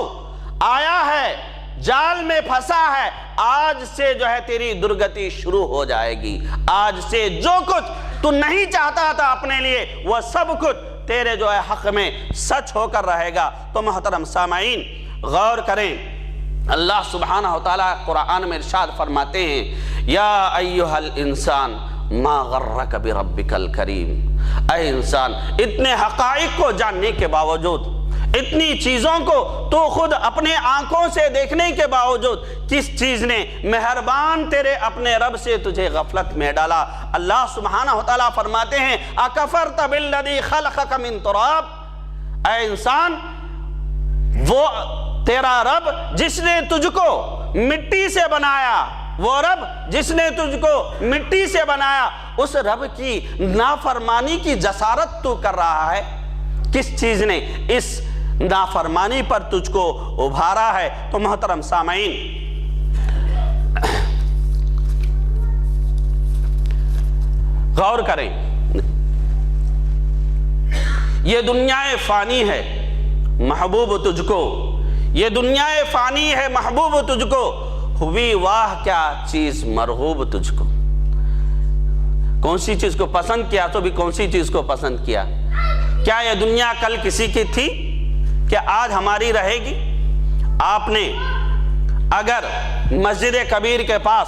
آیا ہے، جال میں پھنسا ہے، آج سے جو ہے تیری درگتی شروع ہو جائے گی، آج سے جو کچھ تو نہیں چاہتا تھا اپنے لیے وہ سب کچھ تیرے جو ہے حق میں سچ ہو کر رہے گا۔ تو محترم سامعین غور کریں، اللہ سبحانہ وتعالی قرآن میں ارشاد فرماتے ہیں یا ایھا الانسان ما غرک بربک الکریم، اے انسان اتنے حقائق کو جاننے کے باوجود، اتنی چیزوں کو تو خود اپنے آنکھوں سے دیکھنے کے باوجود کس چیز نے مہربان تیرے اپنے رب سے تجھے غفلت میں ڈالا؟ اللہ سبحانہ وتعالی فرماتے ہیں اکفرت بالذی خلقک من تراب، اے انسان وہ تیرا رب جس نے تجھ کو مٹی سے بنایا، وہ رب جس نے تجھ کو مٹی سے بنایا، اس رب کی نافرمانی کی جسارت تو کر رہا ہے؟ کس چیز نے اس نافرمانی پر تجھ کو ابھارا ہے؟ تو محترم سامعین غور کریں، یہ دنیا فانی ہے محبوب تجھ کو، یہ دنیا فانی ہے محبوب تجھ کو، ہوئی واہ کیا چیز مرغوب تجھ کو، کون سی چیز کو پسند کیا تو بھی کون سی چیز کو پسند کیا؟ کیا یہ دنیا کل کسی کی تھی؟ کیا آج ہماری رہے گی؟ آپ نے اگر مسجد کبیر کے پاس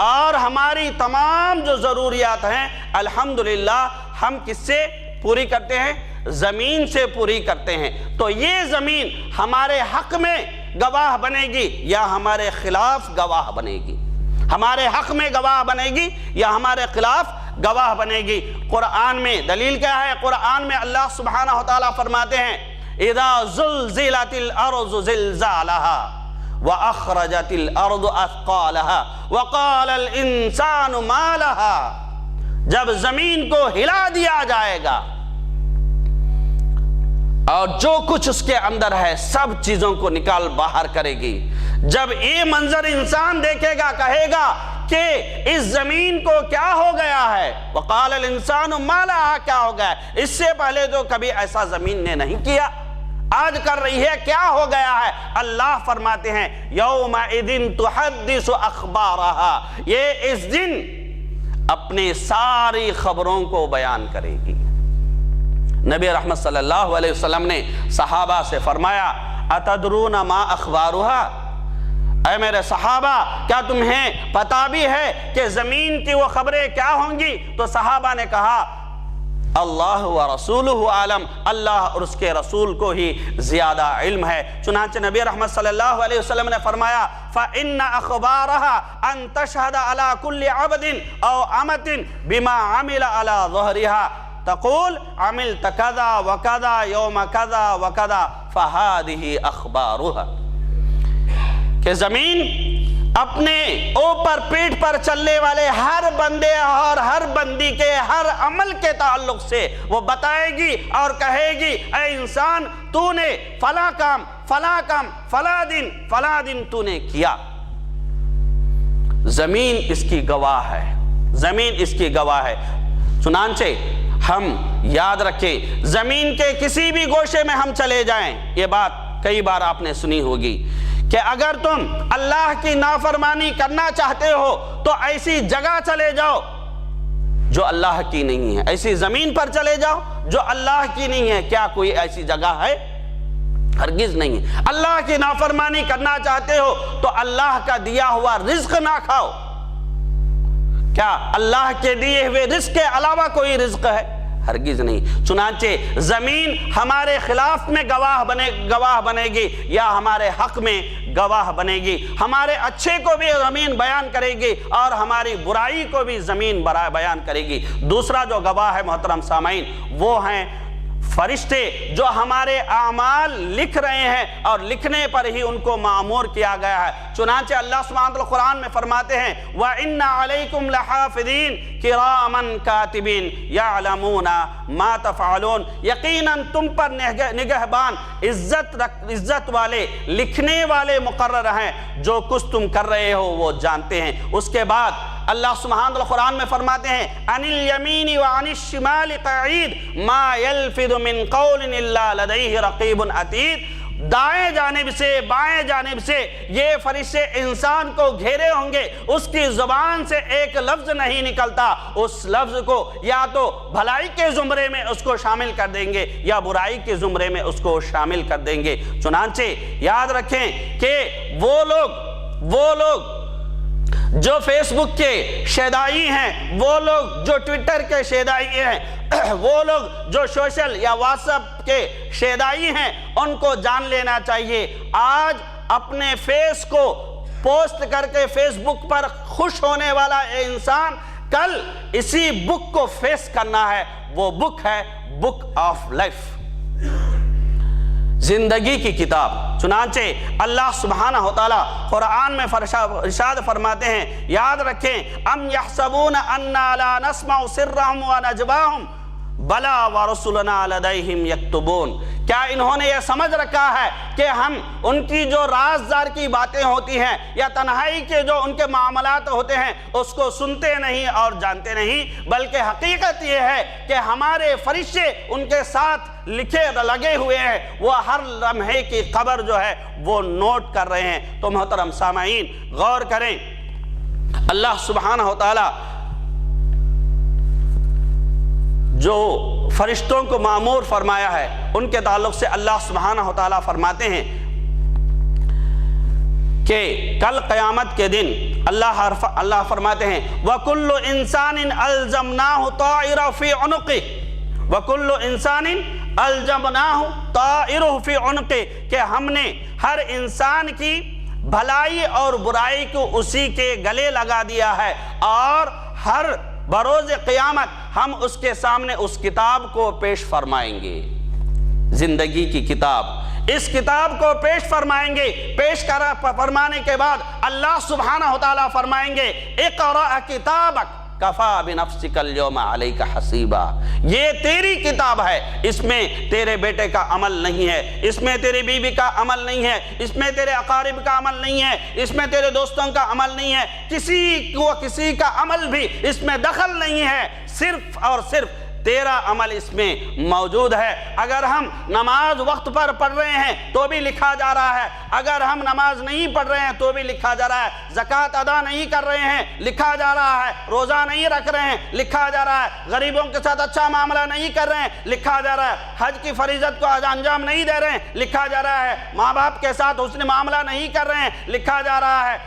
اور ہماری تمام جو ضروریات ہیں الحمدللہ ہم کس سے پوری کرتے ہیں؟ زمین سے پوری کرتے ہیں۔ تو یہ زمین ہمارے حق میں گواہ بنے گی یا ہمارے خلاف گواہ بنے گی؟ ہمارے حق میں گواہ بنے گی یا ہمارے خلاف گواہ بنے گی؟ قرآن میں دلیل کیا ہے؟ قرآن میں اللہ سبحانہ وتعالیٰ فرماتے ہیں اِذَا زُلْزِلَتِ الْأَرْضُ زِلْزَالَهَا وَأَخْرَجَتِ الْأَرْضُ أَثْقَالَهَا وَقَالَ الْإِنسَانُ مَا لَهَا، جب زمین کو ہلا دیا جائے گا اور جو کچھ اس کے اندر ہے سب چیزوں کو نکال باہر کرے گی، جب یہ منظر انسان دیکھے گا کہے گا کہ اس زمین کو کیا ہو گیا ہے، وَقَالَ الْإِنسَانُ مَا لَهَا، کیا ہو گیا ہے؟ اس سے پہلے تو کبھی ایسا زمین نے نہیں کیا، آج کر رہی ہے، کیا ہو گیا ہے؟ اللہ فرماتے ہیں يَوْمَئِذٍ تُحَدِّثُ أَخْبَارَهَا، یہ اس دن اپنے ساری خبروں کو بیان کرے گی۔ نبی رحمت صلی اللہ علیہ وسلم نے صحابہ سے فرمایا اتدرون ما اخبارها، اے میرے صحابہ کیا تمہیں پتا بھی ہے کہ زمین کی وہ خبریں کیا ہوں گی؟ تو صحابہ نے کہا اللہ ورسولہ عالم، اللہ اور اس کے رسول کو ہی زیادہ علم ہے۔ چنانچہ نبی رحمت صلی اللہ علیہ وسلم نے فرمایا فَإِنَّ أَخْبَارَهَا أَن تَشْهَدَ عَلَى كُلِّ عَبْدٍ أَوْ أَمَةٍ بِمَا عَمِلَ عَلَى ظَهْرِهَا تقول عملت کذا وکذا یوم کذا وکذا فہذہ اخبارها، کہ زمین اپنے اوپر پیٹ پر چلنے والے ہر بندے اور ہر بندی کے ہر عمل کے تعلق سے وہ بتائے گی اور کہے گی اے انسان تو نے فلاں کام فلاں دن تو نے کیا۔ زمین اس کی گواہ ہے، زمین اس کی گواہ ہے۔ چنانچہ ہم یاد رکھیں زمین کے کسی بھی گوشے میں ہم چلے جائیں، یہ بات کئی بار آپ نے سنی ہوگی کہ اگر تم اللہ کی نافرمانی کرنا چاہتے ہو تو ایسی جگہ چلے جاؤ جو اللہ کی نہیں ہے، ایسی زمین پر چلے جاؤ جو اللہ کی نہیں ہے۔ کیا کوئی ایسی جگہ ہے؟ ہرگز نہیں ہے۔ اللہ کی نافرمانی کرنا چاہتے ہو تو اللہ کا دیا ہوا رزق نہ کھاؤ۔ کیا اللہ کے دیے ہوئے رزق کے علاوہ کوئی رزق ہے؟ ہرگز نہیں۔ چنانچہ زمین ہمارے خلاف میں گواہ بنے گی یا ہمارے حق میں گواہ بنے گی۔ ہمارے اچھے کو بھی زمین بیان کرے گی اور ہماری برائی کو بھی زمین بیان کرے گی۔ دوسرا جو گواہ ہے محترم سامعین وہ ہیں فرشتے جو ہمارے اعمال لکھ رہے ہیں اور لکھنے پر ہی ان کو مأمور کیا گیا ہے۔ چنانچہ اللہ سبحانہ وتعالی قرآن میں فرماتے ہیں وَإِنَّ عَلَيْكُمْ لَحَافِظِينَ كِرَامًا كَاتِبِينَ يَعْلَمُونَ مَا تَفْعَلُونَ، یقیناً تم پر نگہبان عزت والے لکھنے والے مقرر ہیں، جو کچھ تم کر رہے ہو وہ جانتے ہیں۔ اس کے بعد اللہ سبحانہ وتعالی قرآن میں فرماتے ہیں عن الیمین وعن الشمال قعید ما یلفظ من قول الا لدیہ رقیب عتید، دائیں جانب سے بائیں جانب سے یہ فرشتے انسان کو گھیرے ہوں گے، اس کی زبان سے ایک لفظ نہیں نکلتا، اس لفظ کو یا تو بھلائی کے زمرے میں اس کو شامل کر دیں گے یا برائی کے زمرے میں اس کو شامل کر دیں گے۔ چنانچہ یاد رکھیں کہ وہ لوگ جو فیس بک کے شیدائی ہیں، وہ لوگ جو ٹویٹر کے شیدائی ہیں، وہ لوگ جو سوشل یا واٹس ایپ کے شیدائی ہیں، ان کو جان لینا چاہیے آج اپنے فیس کو پوسٹ کر کے فیس بک پر خوش ہونے والا انسان کل اسی بک کو فیس کرنا ہے۔ وہ بک ہے بک آف لائف، زندگی کی کتاب۔ چنانچہ اللہ سبحانہ وتعالی قرآن میں ارشاد فرماتے ہیں یاد رکھیں ام یحسبون انا لا نسمع سرهم ونجواهم بلا ورسلنا لدیہم یکتبون، کیا انہوں نے یہ سمجھ رکھا ہے کہ ہم ان کی جو رازدار کی باتیں ہوتی ہیں یا تنہائی کے جو ان کے معاملات ہوتے ہیں اس کو سنتے نہیں اور جانتے نہیں، بلکہ حقیقت یہ ہے کہ ہمارے فرشتے ان کے ساتھ لگے ہوئے ہیں، وہ ہر لمحے کی خبر جو ہے وہ نوٹ کر رہے ہیں۔ تو محترم سامعین غور کریں، اللہ سبحانہ وتعالی جو فرشتوں کو مأمور فرمایا ہے ان کے تعلق سے اللہ سبحانہ وتعالی فرماتے ہیں کہ کل قیامت کے دن اللہ فرماتے ہیں وَكُلُّ إِنسَانٍ أَلْزَمْنَاهُ طَائِرَهُ فِي عُنُقِهِ وَكُلُّ إِنسَانٍ أَلْزَمْنَاهُ طَائِرَهُ فِي عُنُقِهِ کہ ہم نے ہر انسان کی بھلائی اور برائی کو اسی کے گلے لگا دیا ہے، اور ہر بروز قیامت ہم اس کے سامنے اس کتاب کو پیش فرمائیں گے، زندگی کی کتاب، اس کتاب کو پیش فرمائیں گے۔ پیش فرمانے کے بعد اللہ سبحانہ وتعالیٰ فرمائیں گے اقرأ کتابک کفا بنفسک اليوم علیک حسیبا، یہ تیری کتاب ہے، اس میں تیرے بیٹے کا عمل نہیں ہے، اس میں تیری بیوی کا عمل نہیں ہے، اس میں تیرے اقارب کا عمل نہیں ہے، اس میں تیرے دوستوں کا عمل نہیں ہے، کسی کا عمل بھی اس میں دخل نہیں ہے، صرف اور صرف تیرا عمل اس میں موجود ہے۔ اگر ہم نماز وقت پر پڑھ رہے ہیں تو بھی لکھا جا رہا ہے، اگر ہم نماز نہیں پڑھ رہے ہیں تو بھی لکھا جا رہا ہے، زکوٰۃ ادا نہیں کر رہے ہیں لکھا جا رہا ہے، روزہ نہیں رکھ رہے ہیں لکھا جا رہا ہے، غریبوں کے ساتھ اچھا معاملہ نہیں کر رہے ہیں لکھا جا رہا ہے، حج کی فریضت کو انجام نہیں دے رہے ہیں لکھا جا رہا ہے، ماں باپ کے ساتھ حسن معاملہ نہیں کر رہے ہیں لکھا جا رہا ہے،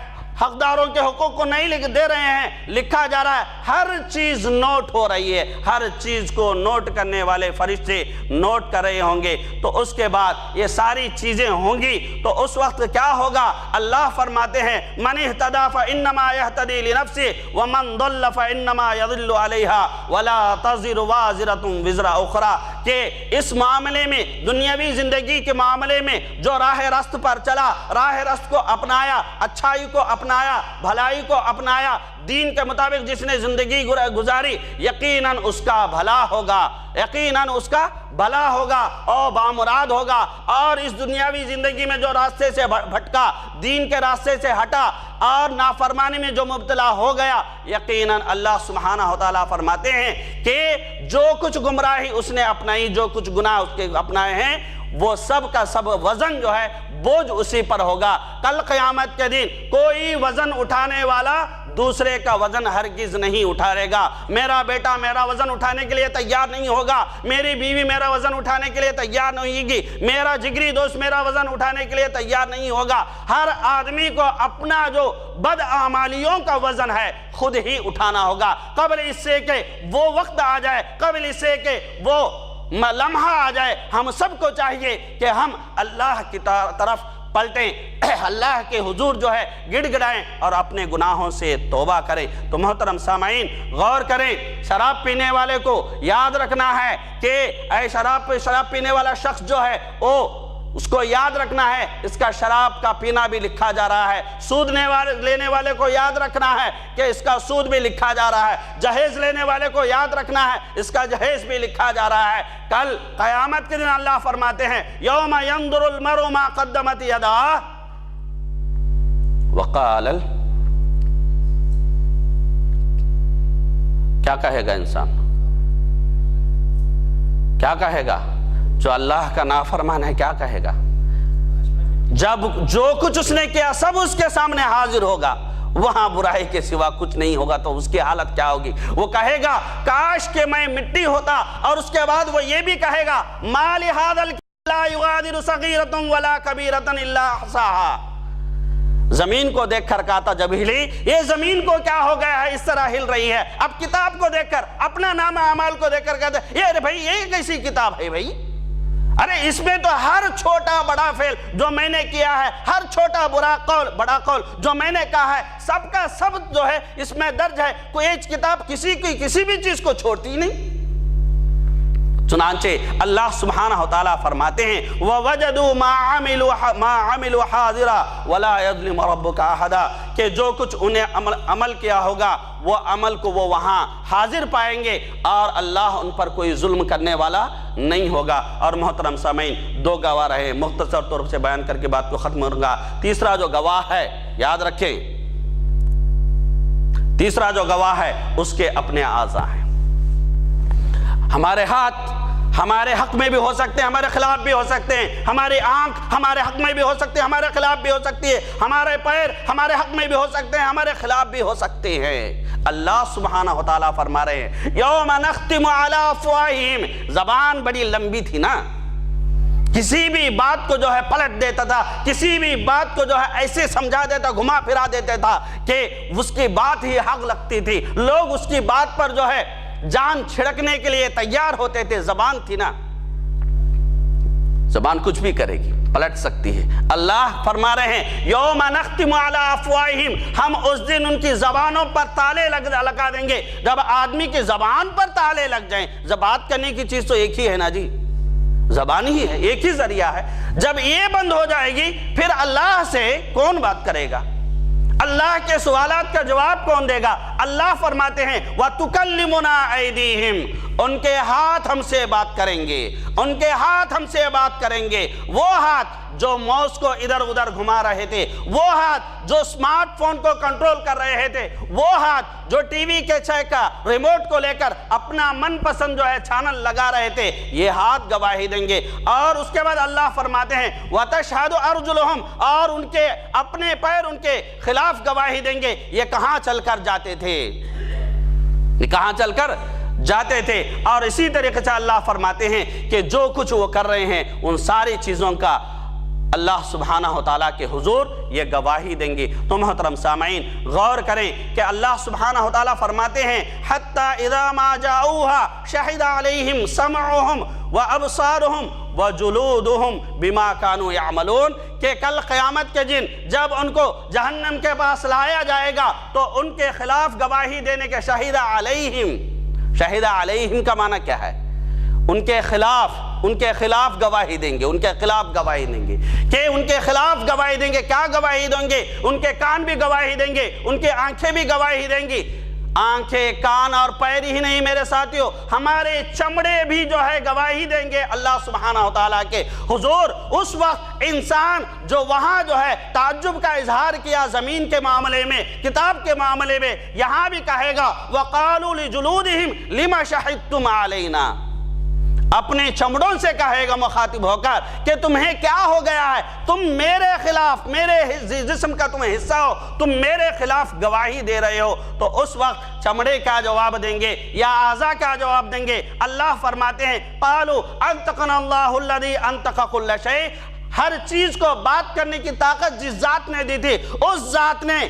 حقداروں کے حقوق کو نہیں دے رہے ہیں لکھا جا رہا ہے۔ ہر چیز نوٹ ہو رہی ہے، ہر چیز کو نوٹ کرنے والے فرشتے نوٹ کر رہے ہوں گے۔ تو اس کے بعد یہ ساری چیزیں ہوں گی تو اس وقت کیا ہوگا؟ اللہ فرماتے ہیں من اہتدی فانما یہتدی لنفسہ ومن ضل فانما یضل علیہا ولا تزر وازرۃ وزر اخری، کہ اس معاملے میں، دنیاوی زندگی کے معاملے میں جو راہ راست پر چلا، راہ راست کو اپنایا، اچھائی کو اپنایا، بھلائی کو اپنایا، دین کے مطابق جس نے زندگی گزاری، یقیناً اس کا بھلا ہوگا، یقیناً اس کا بھلا ہوگا اور بامراد ہوگا۔ اور اس دنیاوی زندگی میں جو راستے سے بھٹکا، دین کے راستے سے ہٹا اور نافرمانی میں جو مبتلا ہو گیا، یقیناً اللہ سبحانہ وتعالیٰ فرماتے ہیں کہ جو کچھ گمراہی اس نے اپنائی، جو کچھ گناہ اس کے اپنائے ہیں، وہ سب کا سب وزن جو ہے بوجھ اسی پر ہوگا۔ کل قیامت کے دن کوئی وزن اٹھانے والا دوسرے کا وزن ہرگز نہیں اٹھائے گا۔ میرا بیٹا میرا وزن اٹھانے کے لیے تیار نہیں ہوگا، میری بیوی میرا وزن اٹھانے کے لیے تیار نہیں ہوگی، میرا جگری دوست میرا وزن اٹھانے کے لیے تیار نہیں ہوگا۔ ہر آدمی کو اپنا جو بدعمالیوں کا وزن ہے خود ہی اٹھانا ہوگا، قبل اس سے کہ وہ وقت آ جائے، قبل اس سے کہ وہ لمحہ آ جائے۔ ہم سب کو چاہیے کہ ہم اللہ کی طرف پلٹیں، اللہ کے حضور جو ہے گڑ گڑائیں اور اپنے گناہوں سے توبہ کریں۔ تو محترم سامعین غور کریں، شراب پینے والے کو یاد رکھنا ہے کہ اے شراب پینے والا شخص جو ہے اس کو یاد رکھنا ہے اس کا شراب کا پینا بھی لکھا جا رہا ہے، سود لینے والے کو یاد رکھنا ہے کہ اس کا سود بھی لکھا جا رہا ہے، جہیز لینے والے کو یاد رکھنا ہے اس کا جہیز بھی لکھا جا رہا ہے۔ کل قیامت کے دن اللہ فرماتے ہیں یوم ینظر المرء ما قدمت یداہ وقال کیا کہے گا انسان؟ کیا کہے گا جو اللہ کا نافرمان ہے؟ کیا کہے گا جب جو کچھ اس نے کیا سب اس کے سامنے حاضر ہوگا، وہاں برائی کے سوا کچھ نہیں ہوگا؟ تو اس کی حالت کیا ہوگی؟ وہ کہے گا کاش کہ میں مٹی ہوتا، اور اس کے بعد وہ یہ بھی کہے گا ما لہذا الکتاب لا یغادر صغیرۃ ولا کبیرۃ الا احصاها۔ زمین کو دیکھ کر کہا تھا جب ہلی، یہ زمین کو کیا ہو گیا ہے اس طرح ہل رہی ہے؟ اب کتاب کو دیکھ کر، اپنا نام اعمال کو دیکھ کر کہتے ہیں یہ بھائی یہ کیسی کتاب ہے بھائی؟ ارے اس میں تو ہر چھوٹا بڑا فعل جو میں نے کیا ہے، ہر چھوٹا برا قول بڑا قول جو میں نے کہا ہے، سب کا سب جو ہے اس میں درج ہے۔ کوئی کتاب کسی بھی چیز کو چھوڑتی نہیں۔ چنانچہ اللہ سبحانہ وتعالیٰ فرماتے ہیں وَوَجَدُوا مَا عَمِلُوا حَاضِرًا وَلَا يَظْلِمُ رَبُّكَ أَحَدًا، کہ جو کچھ انہیں عمل کیا ہوگا وہ عمل کو وہ وہاں حاضر پائیں گے اور اللہ ان پر کوئی ظلم کرنے والا نہیں ہوگا۔ اور محترم سامعین دو گواہ رہے، مختصر طور سے بیان کر کے بات کو ختم ہوگا۔ تیسرا جو گواہ ہے یاد رکھیں، تیسرا جو گواہ ہے اس کے اپنے اعضاء ہیں۔ ہمارے ہاتھ ہمارے حق میں بھی ہو سکتے ہیں، ہمارے خلاف بھی ہو سکتے ہیں، ہماری آنکھ ہمارے حق میں بھی ہو سکتے ہیں، ہمارے خلاف بھی ہو سکتی ہے، ہمارے پیر ہمارے حق میں بھی ہو سکتے ہیں، ہمارے خلاف بھی ہو سکتے ہیں۔ اللہ سبحانہ وتعالیٰ فرما رہے ہیں یوم نختم علی افواہہم، زبان بڑی لمبی تھی نا، کسی بھی بات کو جو ہے پلٹ دیتا تھا، کسی بھی بات کو جو ہے ایسے سمجھا دیتا، گھما پھرا دیتا تھا کہ اس کی بات ہی حق لگتی تھی، لوگ اس کی بات پر جو ہے جان چھڑکنے کے لیے تیار ہوتے تھے۔ زبان تھی نا، زبان کچھ بھی کرے گی، پلٹ سکتی ہے۔ اللہ فرما رہے ہیں یوم نختم علی افواہہم، ہم اس دن ان کی زبانوں پر تالے لگا دیں گے۔ جب آدمی کی زبان پر تالے لگ جائیں، بات کرنے کی چیز تو ایک ہی ہے نا جی، زبان ہی ہے، ایک ہی ذریعہ ہے۔ جب یہ بند ہو جائے گی پھر اللہ سے کون بات کرے گا؟ اللہ کے سوالات کا جواب کون دے گا؟ اللہ فرماتے ہیں وَتُكَلِّمُنَا أَيْدِيهِمْ، ان کے ہاتھ ہم سے بات کریں گے، ان کے ہاتھ ہم سے بات کریں گے۔ وہ ہاتھ جو ماؤس کو ادھر ادھر گھما رہے تھے، وہ ہاتھ جو سمارٹ فون کو کنٹرول کر رہے تھے، وہ ہاتھ جو ٹی وی کے کا ریموٹ کو لے کر اپنا من پسند جو ہے چینل لگا رہے تھے، یہ ہاتھ گواہی دیں گے۔ اور اس کے بعد اللہ فرماتے ہیں وَتَشْهَدُ أَرْجُلُهُمْ، اور ان کے اپنے پیر ان کے خلاف گواہی دیں گے۔ یہ کہاں چل کر جاتے تھے؟ یہ کہاں چل کر جاتے تھے؟ اور اسی طریقے سے اللہ فرماتے ہیں کہ جو کچھ وہ کر رہے ہیں ان ساری چیزوں کا اللہ سبحانہ وتعالیٰ کے حضور یہ گواہی دیں گے۔ تو محترم سامعین غور کریں کہ اللہ سبحانہ وتعالیٰ فرماتے ہیں حَتَّى إِذَا مَا جَاءُوهَا شَهِدَ عَلَيْهِمْ سَمْعُهُمْ وَأَبْصَارُهُمْ وَجُلُودُهُمْ بِمَا كَانُوا يَعْمَلُونَ، کہ کل قیامت کے دن جب ان کو جہنم کے پاس لایا جائے گا تو ان کے خلاف گواہی دینے کے شہید علیہم، شہید علیہم کا معنی کیا ہے؟ ان کے خلاف گواہی دیں گے، ان کے خلاف گواہی دیں گے کہ ان کے خلاف گواہی دیں گے۔ کیا گواہی دیں گے؟ ان کے کان بھی گواہی دیں گے، ان کے آنکھیں بھی گواہی دیں گی۔ آنکھیں، کان اور پیر ہی نہیں میرے ساتھیوں، ہمارے چمڑے بھی جو ہے گواہی دیں گے اللہ سبحانہ وتعالیٰ کے حضور۔ اس وقت انسان جو وہاں جو ہے تعجب کا اظہار کیا زمین کے معاملے میں، کتاب کے معاملے میں، یہاں بھی کہے گا وَقَالُوا لِجُلُودِهِمْ لِمَ شَهِدتُّمْ عَلَيْنَا، اپنے چمڑوں سے کہے گا مخاطب ہو کر کہ تمہیں کیا ہو گیا ہے، تم میرے خلاف، میرے جسم کا تمہیں حصہ ہو، تم میرے خلاف گواہی دے رہے ہو۔ تو اس وقت چمڑے کا جواب دیں گے یا اعضاء کا جواب دیں گے؟ اللہ فرماتے ہیں قالوا انطقنا اللہ الذی انطق کل شیء، ہر چیز کو بات کرنے کی طاقت جس ذات نے دی تھی، اس ذات نے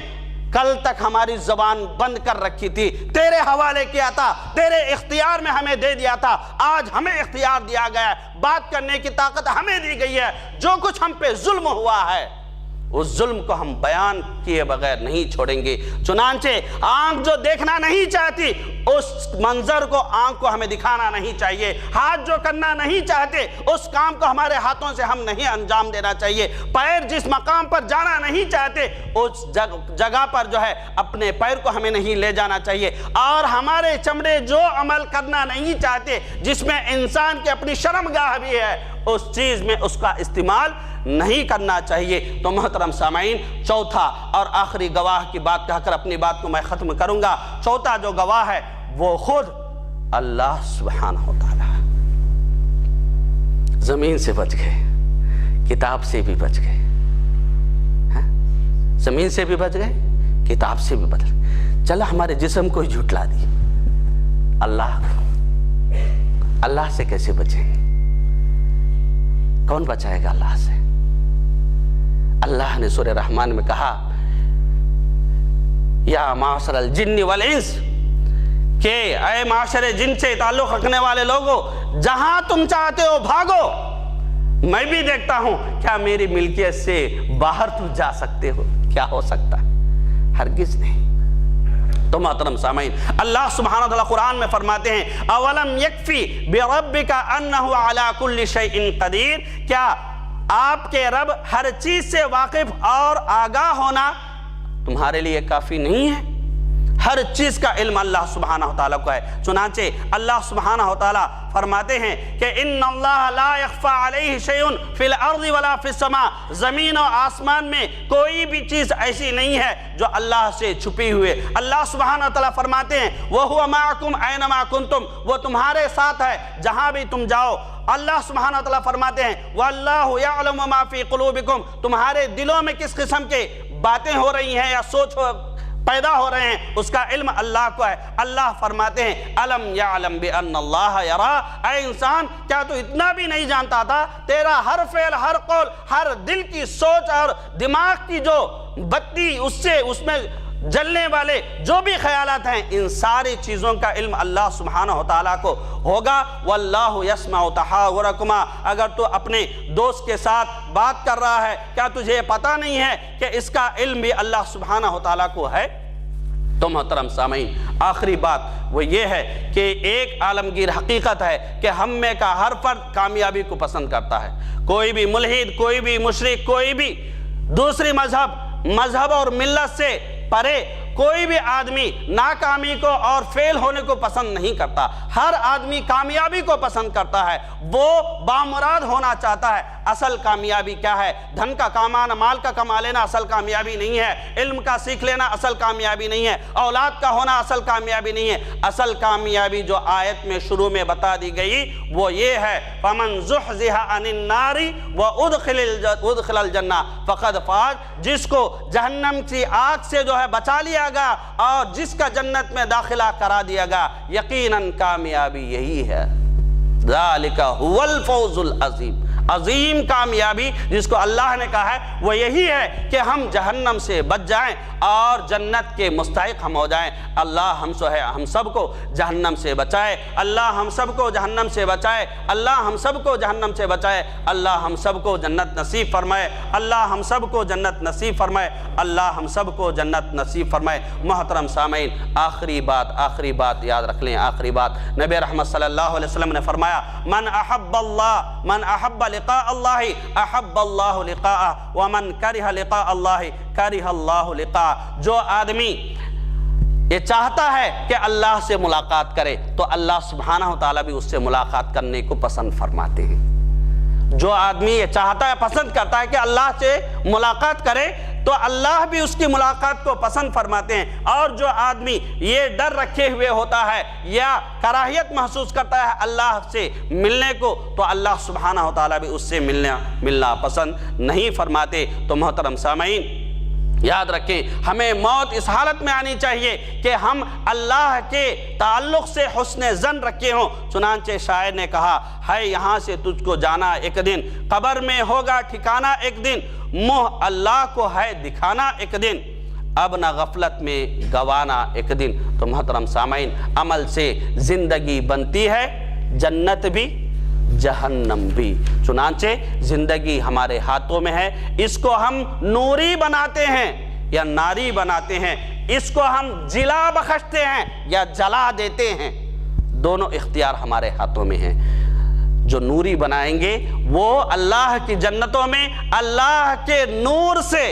کل تک ہماری زبان بند کر رکھی تھی، تیرے حوالے کیا تھا، تیرے اختیار میں ہمیں دے دیا تھا، آج ہمیں اختیار دیا گیا ہے، بات کرنے کی طاقت ہمیں دی گئی ہے۔ جو کچھ ہم پہ ظلم ہوا ہے اس ظلم کو ہم بیان کیے بغیر نہیں چھوڑیں گے۔ چنانچہ آنکھ جو دیکھنا نہیں چاہتی اس منظر کو آنکھ کو ہمیں دکھانا نہیں چاہیے، ہاتھ جو کرنا نہیں چاہتے اس کام کو ہمارے ہاتھوں سے ہم نہیں انجام دینا چاہیے، پیر جس مقام پر جانا نہیں چاہتے اس جگہ پر جو ہے اپنے پیر کو ہمیں نہیں لے جانا چاہیے، اور ہمارے چمڑے جو عمل کرنا نہیں چاہتے جس میں انسان کی اپنی شرمگاہ بھی ہے اس چیز میں اس کا استعمال نہیں کرنا چاہیے۔ تو محترم سامعین چوتھا اور آخری گواہ کی بات کہہ کر اپنی بات کو میں ختم کروں گا۔ چوتھا جو گواہ ہے وہ خود اللہ سبحانہ وتعالی۔ زمین سے بچ گئے، کتاب سے بھی بچ گئے، زمین سے بھی بچ گئے، کتاب سے بھی بچ گئے، چلا ہمارے جسم کو ہی جھٹلا دی، اللہ سے کیسے بچیں؟ کون بچائے گا اللہ سے؟ اللہ نے سورہ رحمان میں کہا یا معاشر الجن والانس، کہ اے معاشر جن سے تعلق رکھنے والے لوگوں جہاں تم چاہتے ہو بھاگو، میں بھی دیکھتا ہوں کیا میری ملکیت سے باہر تم جا سکتے ہو؟ کیا ہو سکتا؟ ہرگز نہیں۔ تو محترم سامعین اللہ سبحانہ وتعالی قرآن میں فرماتے ہیں اولم یکفی بربک انہ علی کل شیء قدیر، کیا آپ کے رب ہر چیز سے واقف اور آگاہ ہونا تمہارے لیے کافی نہیں ہے؟ ہر چیز کا علم اللہ سبحانہ وتعالی کو ہے۔ چنانچہ اللہ سبحانہ وتعالی فرماتے ہیں کہ ان اللہ لا یخفی علیہ شیء فی الارض ولا فی السماء، زمین و آسمان میں کوئی بھی چیز ایسی نہیں ہے جو اللہ سے چھپی ہوئے۔ اللہ سبحانہ وتعالی فرماتے ہیں وَهُوَ مَعَكُمْ أَيْنَمَا كُنْتُمْ، وہ تمہارے ساتھ ہے جہاں بھی تم جاؤ۔ اللہ سبحانہ وتعالی فرماتے ہیں وَاللَّهُ يَعْلَمُ مَا فِي قُلُوبِكُمْ، تمہارے دلوں میں کس قسم کے باتیں ہو رہی ہیں یا سوچ پیدا ہو رہے ہیں اس کا علم اللہ کو ہے۔ اللہ فرماتے ہیں الم یعلم بان اللہ یرا، اے انسان کیا تو اتنا بھی نہیں جانتا تھا تیرا ہر فعل، ہر قول، ہر دل کی سوچ اور دماغ کی جو بتی اس میں جلنے والے جو بھی خیالات ہیں، ان ساری چیزوں کا علم اللہ سبحانہ وتعالیٰ کو ہوگا۔ واللہ یسمع تحاورکما، اگر تو اپنے دوست کے ساتھ بات کر رہا ہے کیا تجھے پتہ نہیں ہے کہ اس کا علم بھی اللہ سبحانہ وتعالیٰ کو ہے؟ تو محترم سامعین، آخری بات وہ یہ ہے کہ ایک عالمگیر حقیقت ہے کہ ہم میں کا ہر فرد کامیابی کو پسند کرتا ہے۔ کوئی بھی ملحد، کوئی بھی مشرک، کوئی بھی دوسری مذہب اور ملت سے پرے کوئی بھی آدمی ناکامی کو اور فیل ہونے کو پسند نہیں کرتا۔ ہر آدمی کامیابی کو پسند کرتا ہے، وہ بامراد ہونا چاہتا ہے۔ اصل کامیابی کیا ہے؟ دھن کا کمانا، مال کا کما لینا اصل کامیابی نہیں ہے، علم کا سیکھ لینا اصل کامیابی نہیں ہے، اولاد کا ہونا اصل کامیابی نہیں ہے۔ اصل کامیابی جو آیت میں شروع میں بتا دی گئی وہ یہ ہے فَمَنْ زُحْزِحَ عَنِ النَّارِ وَأُدْخِلَ الْجَنَّةَ فَقَدْ فَازَ، جس کو جہنم کی آگ سے جو ہے بچا لیا گیا اور جس کا جنت میں داخلہ کرا دیا گیا، یقیناً کامیابی یہی ہے۔ ذَلِكَ هُوَ الْفَوْزُ الْعَظِيمُ، عظیم کامیابی جس کو اللہ نے کہا ہے وہ یہی ہے کہ ہم جہنم سے بچ جائیں اور جنت کے مستحق ہم ہو جائیں۔ اللہ ہم سب کو جہنم سے بچائے، اللہ ہم سب کو جہنم سے بچائے، اللہ ہم سب کو جہنم سے بچائے، اللہ ہم سب کو جنت نصیب فرمائے، اللہ ہم سب کو جنت نصیب فرمائے، اللہ ہم سب کو جنت نصیب فرمائے۔ محترم سامعین، آخری بات یاد رکھ لیں، آخری بات نبی رحمت صلی اللہ علیہ وسلم نے فرمایا من احب لقاء اللہ احب اللہ لقاءہ ومن کرہ لقاء اللہ کرہ اللہ لقاءہ۔ جو آدمی یہ چاہتا ہے کہ اللہ سے ملاقات کرے تو اللہ سبحانہ وتعالیٰ بھی اس سے ملاقات کرنے کو پسند فرماتے ہیں۔ جو آدمی یہ چاہتا ہے، پسند کرتا ہے کہ اللہ سے ملاقات کرے تو اللہ بھی اس کی ملاقات کو پسند فرماتے ہیں۔ اور جو آدمی یہ ڈر رکھے ہوئے ہوتا ہے یا کراہیت محسوس کرتا ہے اللہ سے ملنے کو تو اللہ سبحانہ وتعالیٰ بھی اس سے ملنا پسند نہیں فرماتے۔ تو محترم سامعین، یاد رکھیں ہمیں موت اس حالت میں آنی چاہیے کہ ہم اللہ کے تعلق سے حسن ظن رکھے ہوں۔ چنانچہ شاعر نے کہا ہے یہاں سے تجھ کو جانا ایک دن، قبر میں ہوگا ٹھکانہ ایک دن، منہ اللہ کو ہے دکھانا ایک دن، اب نہ غفلت میں گوانا ایک دن۔ تو محترم سامعین، عمل سے زندگی بنتی ہے، جنت بھی جہنم بھی۔ چنانچہ زندگی ہمارے ہاتھوں میں ہے، اس کو ہم نوری بناتے ہیں یا ناری بناتے ہیں، اس کو ہم جلا بخشتے ہیں یا جلا دیتے ہیں، دونوں اختیار ہمارے ہاتھوں میں ہیں۔ جو نوری بنائیں گے وہ اللہ کی جنتوں میں اللہ کے نور سے،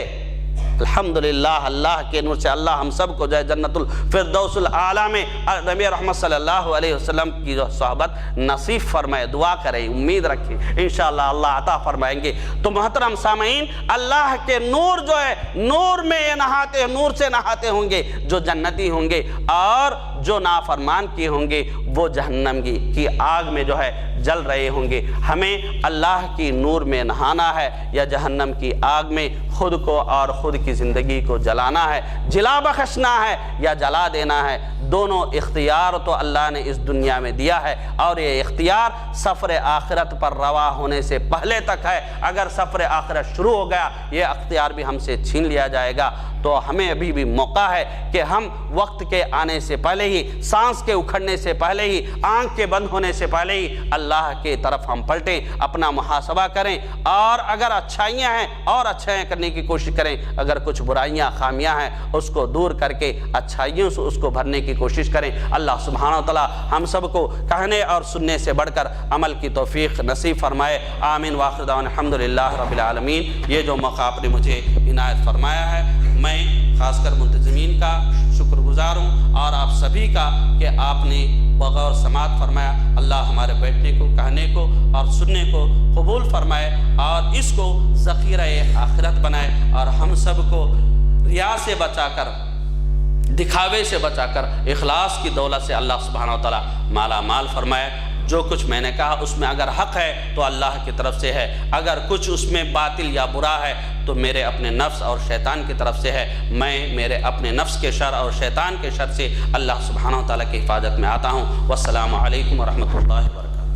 الحمدللہ اللہ کے نور سے اللہ ہم سب کو جو ہے جنت الفردوس الاعلیٰ میں نبی رحمت صلی اللہ علیہ وسلم کی جو صحبت نصیب فرمائے۔ دعا کریں، امید رکھیں، انشاءاللہ اللہ عطا فرمائیں گے۔ تو محترم سامعین، اللہ کے نور جو ہے نور میں یہ نہاتے، نور سے نہاتے ہوں گے جو جنتی ہوں گے، اور جو نافرمان کی ہوں گے وہ جہنم کی آگ میں جو ہے جل رہے ہوں گے۔ ہمیں اللہ کی نور میں نہانا ہے یا جہنم کی آگ میں خود کو اور خود کی زندگی کو جلانا ہے، جلا بخشنا ہے یا جلا دینا ہے۔ دونوں اختیار تو اللہ نے اس دنیا میں دیا ہے، اور یہ اختیار سفر آخرت پر روا ہونے سے پہلے تک ہے۔ اگر سفر آخرت شروع ہو گیا یہ اختیار بھی ہم سے چھین لیا جائے گا۔ تو ہمیں ابھی بھی موقع ہے کہ ہم وقت کے آنے سے پہلے ہی، سانس کے اکھڑنے سے پہلے ہی، آنکھ کے بند ہونے سے پہلے ہی اللہ کی طرف ہم پلٹیں، اپنا محاسبہ کریں، اور اگر اچھائیاں ہیں اور اچھائیاں کرنے کی کوشش کریں، اگر کچھ برائیاں خامیاں ہیں اس کو دور کر کے اچھائیوں سے اس کو بھرنے کی کوشش کریں۔ اللہ سبحانہ وتعالی ہم سب کو کہنے اور سننے سے بڑھ کر عمل کی توفیق نصیب فرمائے۔ آمین وآخر دعوانا الحمدللہ رب العالمین۔ یہ جو موقع آپ نے مجھے عنایت فرمایا ہے، میں خاص کر منتظمین کا شکر گزار ہوں اور آپ سبھی کا کہ آپ نے بغور سماعت فرمایا۔ اللہ ہمارے بیٹھنے کو، کہنے کو اور سننے کو قبول فرمائے اور اس کو ذخیرہ آخرت بنائے، اور ہم سب کو ریا سے بچا کر، دکھاوے سے بچا کر اخلاص کی دولت سے اللہ سبحانہ وتعالی مالا مال فرمائے۔ جو کچھ میں نے کہا اس میں اگر حق ہے تو اللہ کی طرف سے ہے، اگر کچھ اس میں باطل یا برا ہے تو میرے اپنے نفس اور شیطان کی طرف سے ہے۔ میں میرے اپنے نفس کے شر اور شیطان کے شر سے اللہ سبحانہ و تعالیٰ کی حفاظت میں آتا ہوں۔ والسلام علیکم ورحمۃ اللہ وبرکاتہ۔